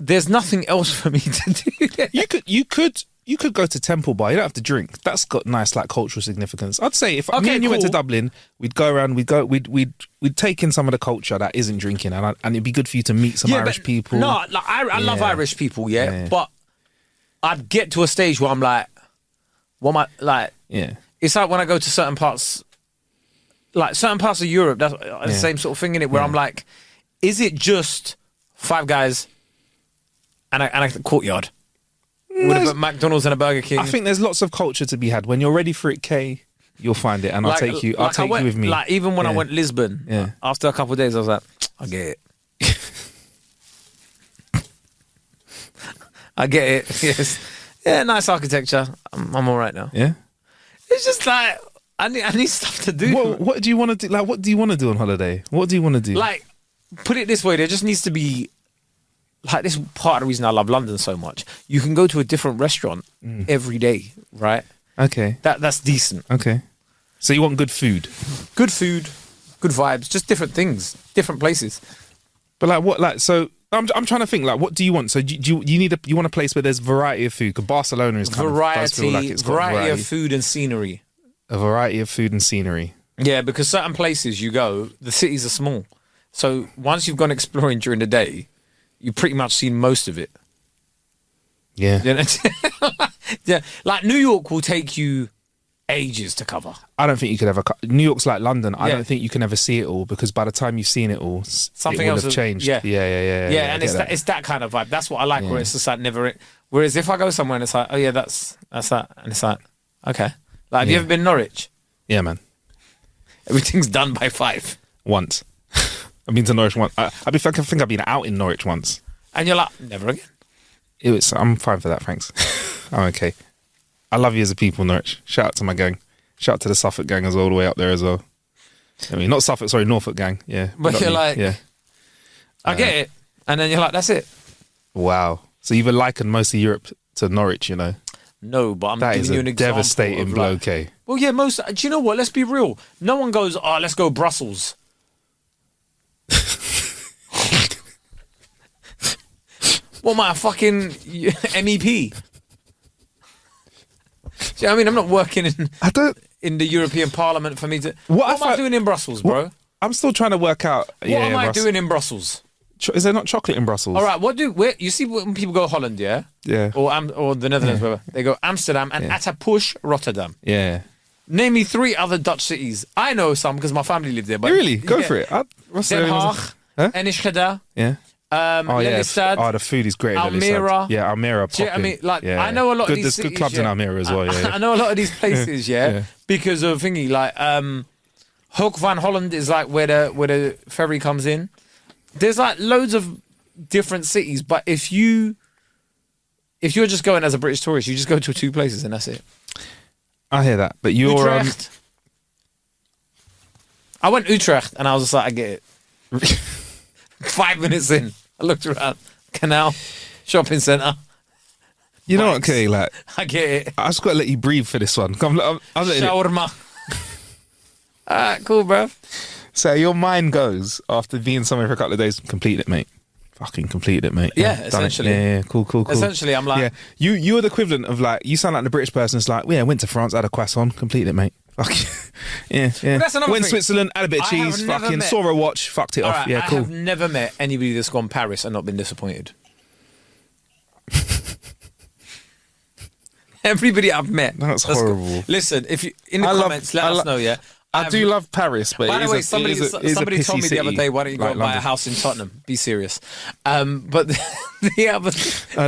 there's nothing else for me to do there. You you could go to Temple Bar. You don't have to drink. That's got nice like cultural significance. I'd say if me and you went to Dublin, we'd go around. We'd take in some of the culture that isn't drinking, and it'd be good for you to meet some Irish people. No, like, I love Irish people. Yeah, but I'd get to a stage where I'm like, what am I like? Yeah, it's like when I go to certain parts, like certain parts of Europe. That's the same sort of thing in it. Where I'm like, is it just Five Guys and a courtyard? With a McDonald's and a Burger King. I think there's lots of culture to be had. When you're ready for it, Kay, you'll find it, and I'll take you. I'll take you with me. Like even when I went Lisbon, after a couple of days, I was like, I get it. I get it. Yes, yeah, nice architecture. I'm all right now. Yeah, it's just like I need stuff to do. What do you want to do? Like, what do you want to do on holiday? What do you want to do? Like, put it this way: there just needs to be. Like, this is part of the reason I love London so much. You can go to a different restaurant every day, right? Okay. That's decent. Okay. So you want good food? Good food, good vibes, just different things, different places. But like what? Like so, I'm trying to think. Like, what do you want? So you want a place where there's variety of food? Because Barcelona is kind does feel like it's got variety of food and scenery. A variety of food and scenery. Yeah, because certain places you go, the cities are small. So once you've gone exploring during the day, you've pretty much seen most of it. Yeah. You know? Yeah. Like New York will take you ages to cover. I don't think you could ever. New York's like London. I don't think you can ever see it all because by the time you've seen it all, something else have changed. Yeah. Yeah, and it's that kind of vibe. That's what I like. Where it's just like never. Whereas if I go somewhere and it's like, oh yeah, that's that, and it's like, okay. Like, have you ever been Norwich? Yeah, man. Everything's done by 5. Once. I've been to Norwich once. I think I've been out in Norwich once. And you're like, never again. I'm fine for that, thanks. I'm okay. I love you as a people, Norwich. Shout out to my gang. Shout out to the Suffolk gang as well, all the way up there as well. I mean, not Suffolk, sorry, Norfolk gang. Yeah. But you're like, yeah. I get it. And then you're like, that's it. Wow. So you've likened most of Europe to Norwich, you know? No, but I'm giving you an example. Devastating blow, okay. Well, yeah, do you know what? Let's be real. No one goes, let's go Brussels. What am I, a fucking MEP? Do you know what I mean? I'm not working in the European Parliament for me to... What am I doing in Brussels, bro? I'm still trying to work out... What am I doing in Brussels? Is there not chocolate in Brussels? All right, you see when people go Holland, yeah? Yeah. Or the Netherlands, whatever. They go Amsterdam and at a push, Rotterdam. Yeah. Name me 3 other Dutch cities. I know some because my family lived there. But really? Go for it. Den Haag, Enschede. Yeah. Lelystad. The food is great. Almere. Yeah, Almere. I mean, like, I know a lot of these cities. There's good clubs in Almere as well. Yeah. I know a lot of these places. Because of thingy like Hoek van Holland is like where the ferry comes in. There's like loads of different cities, but if you're just going as a British tourist, you just go to 2 places and that's it. I hear that, but you're Utrecht. I went Utrecht and I was just like, I get it. 5 minutes in, I looked around. Canal, shopping centre. You know what, okay, like I get it. I just got to let you breathe for this one. Shawarma. Alright, cool, bruv. So your mind goes after being somewhere for a couple of days, completed it, mate. Fucking completed it, mate. Yeah, essentially. Yeah, cool. Essentially, I'm like... Yeah, you're the equivalent of like, you sound like the British person. It's like, yeah, went to France, had a croissant, completed it, mate. Fuck. Yeah. But that's another Went thing. Switzerland, had a bit of cheese, fucking saw a watch, fucked it off. Yeah, cool. I have never met anybody that's gone Paris and not been disappointed. Everybody I've met. That's horrible. Listen, if you in the comments, let us know, yeah? I do love Paris, but by the way, somebody told me the other day, why don't you go and buy a house in Tottenham? Be serious. But the other...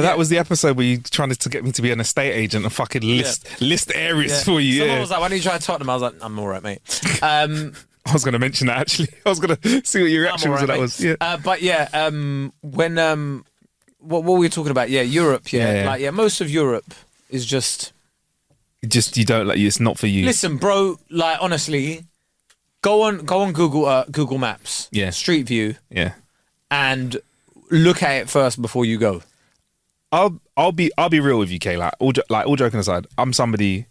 that was the episode where you trying to get me to be an estate agent and fucking list areas for you. Someone was like, why don't you try Tottenham? I was like, I'm all right, mate. I was going to mention that, actually. I was going to see what your reaction was to that was. Yeah. But yeah, when... what were we talking about? Yeah, Europe, most of Europe is just... You don't like, it's not for you. Listen, bro, like honestly, go on Google Maps, Street View, and look at it first before you go. I'll be real with you, Kay. Like all joking aside, I'm somebody,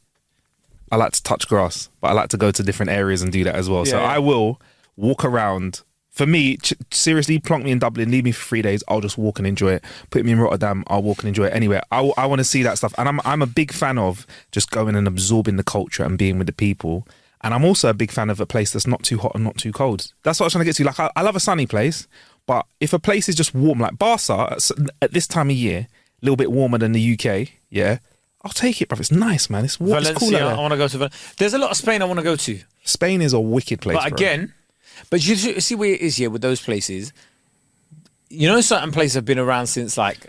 I like to touch grass, but I like to go to different areas and do that as well. So I will walk around For me, seriously, plonk me in Dublin, leave me for 3 days, I'll just walk and enjoy it. Put me in Rotterdam, I'll walk and enjoy it. Anyway, I want to see that stuff. And I'm a big fan of just going and absorbing the culture and being with the people. And I'm also a big fan of a place that's not too hot and not too cold. That's what I was trying to get to. Like, I love a sunny place, but if a place is just warm, like Barca, at this time of year, a little bit warmer than the UK, yeah, I'll take it, bruv. It's nice, man. It's warm. Valencia, it's cool out there. I want to go to Valencia. There's a lot of Spain I want to go to. Spain is a wicked place, But again, but you see where it is here with those places. You know, certain places have been around since like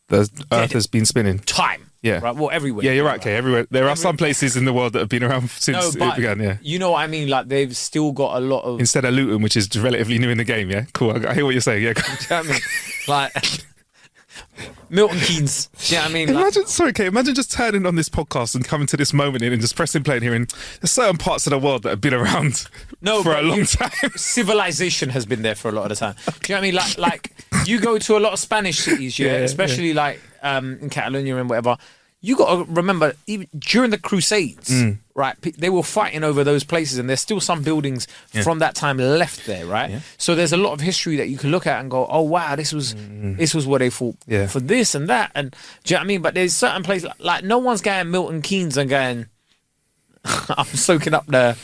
the Earth has been spinning. Time. Yeah. Right. Well, everywhere. Yeah, you're right, Kay. Everywhere. There are some places in the world that have been around since it began. Yeah. You know what I mean? Like they've still got a lot of. Instead of Luton, which is relatively new in the game. Yeah. Cool. I hear what you're saying. Yeah. Do you know what I mean? Like Milton Keynes. Do you know what I mean? Imagine, sorry, Kay. Imagine just turning on this podcast and coming to this moment in and just pressing play and hearing there's certain parts of the world that have been around for a long time. Civilization has been there for a lot of the time. Do you know what I mean? Like you go to a lot of Spanish cities, especially like in Catalonia and whatever. You got to remember, even during the Crusades, right? They were fighting over those places, and there's still some buildings from that time left there, right? Yeah. So there's a lot of history that you can look at and go, "Oh wow, this was what they fought for this and that." And do you know what I mean? But there's certain places like no one's going Milton Keynes and going, "I'm soaking up the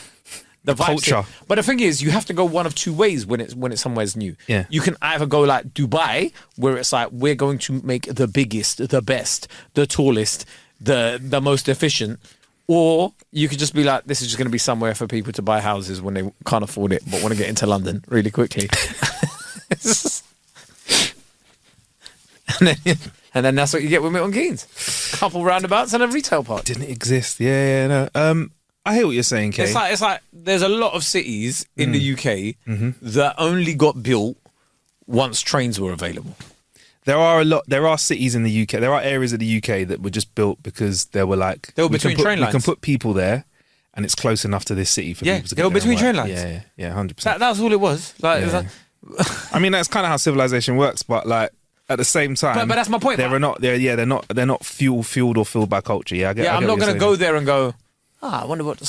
culture." But the thing is, you have to go one of two ways when it's somewhere's new. Yeah. You can either go like Dubai, where it's like we're going to make the biggest, the best, the tallest, the most efficient, or you could just be like, this is just going to be somewhere for people to buy houses when they can't afford it but want to get into London really quickly. and then that's what you get with Milton Keynes. Couple roundabouts and a retail park. Didn't exist. Yeah, no. I hear what you're saying, Kay. It's like there's a lot of cities in the UK that only got built once trains were available. There are cities in the UK. There are areas of the UK that were just built because they were like they were between train lines. We can put people there, and it's close enough to this city for people to get there. They were between train lines. Yeah, 100%. That's all it was. Like, yeah. I mean, that's kind of how civilization works, but like at the same time, but that's my point. They're not fueled or filled by culture. Yeah, I'm not going to go there and go, I wonder what.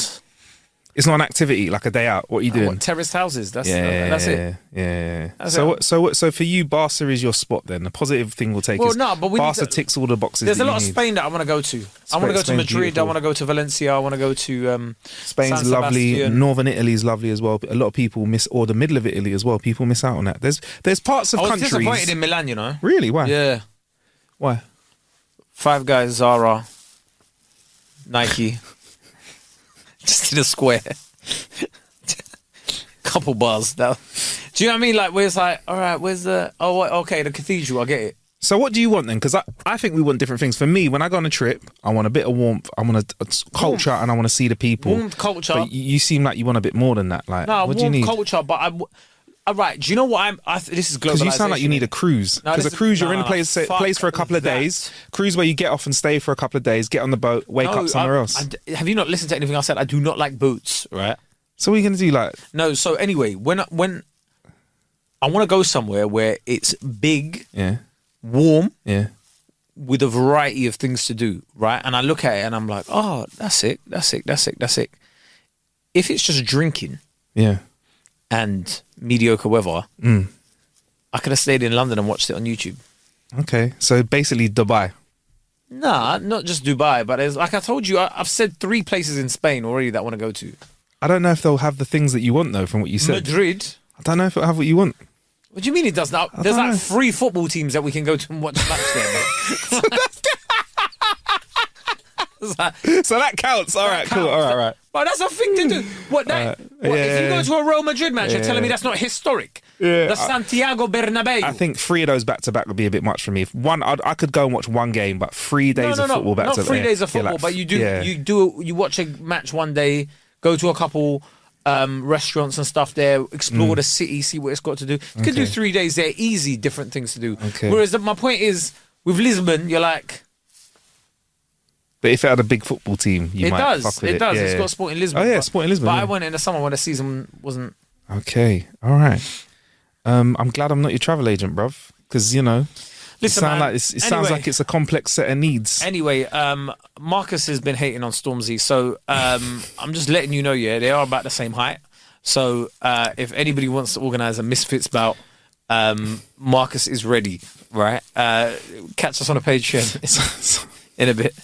It's not an activity like a day out. What are you doing? What, terraced houses. That's it. Yeah. So for you, Barca is your spot then. The positive thing we'll take is Barca ticks all the boxes. There's a lot of Spain that I want to go to. I want to go to Madrid. Beautiful. I want to go to Valencia. I want to go to Spain's lovely. Northern Italy is lovely as well. A lot of people miss, or the middle of Italy as well. People miss out on that. There's parts of countries. I was disappointed in Milan. You know. Really? Why? Yeah. Why? Five Guys, Zara, Nike. Just in a square. Couple bars now. Do you know what I mean? Like, where it's like, all right, where's the... Oh, okay, the cathedral, I get it. So what do you want then? Because I think we want different things. For me, when I go on a trip, I want a bit of warmth, I want a culture, and I want to see the people. Warmth, culture. But you seem like you want a bit more than that. Like, no, what do you need? Culture, but all right, do you know what this is globalization. Because you sound like you need a cruise. Because a cruise, you're in a place for a couple of days. Cruise where you get off and stay for a couple of days, get on the boat, wake up somewhere else. Have you not listened to anything I said? I do not like boats, right? So what are you going to do, like? No, so anyway, when I want to go somewhere where it's big, warm, with a variety of things to do, right? And I look at it and I'm like, oh, that's it. If it's just drinking, and mediocre weather, I could have stayed in London and watched it on YouTube. Okay, so basically Dubai. Nah, not just Dubai, but like I told you, I've said 3 places in Spain already that I want to go to. I don't know if they'll have the things that you want though, from what you said. Madrid. I don't know if it'll have what you want. What do you mean it does now? There's like 3 football teams that we can go to and watch a match there. So that counts. All right, cool. All right. But that's a thing to do. If you go to a Real Madrid match, you're telling me that's not historic? Yeah, the Santiago Bernabeu. I think 3 of those back to back would be a bit much for me. If one, I could go and watch one game, but 3 days of football back to back. Not 3 days of football, but you watch a match one day, go to a couple restaurants and stuff there, explore the city, see what it's got to do. You could do 3 days there, easy, different things to do. Okay. Whereas my point is, with Lisbon, you're like. But if it had a big football team, you might fuck with it. It does. Yeah. It's got Sporting Lisbon. Oh yeah, Sporting Lisbon. But I went in the summer when the season wasn't. Okay, all right. I'm glad I'm not your travel agent, bruv, because Listen, it sounds like it's a complex set of needs. Anyway, Marcus has been hating on Stormzy, so I'm just letting you know, they are about the same height. So if anybody wants to organise a Misfits bout, Marcus is ready, right? Catch us on a Patreon in a bit.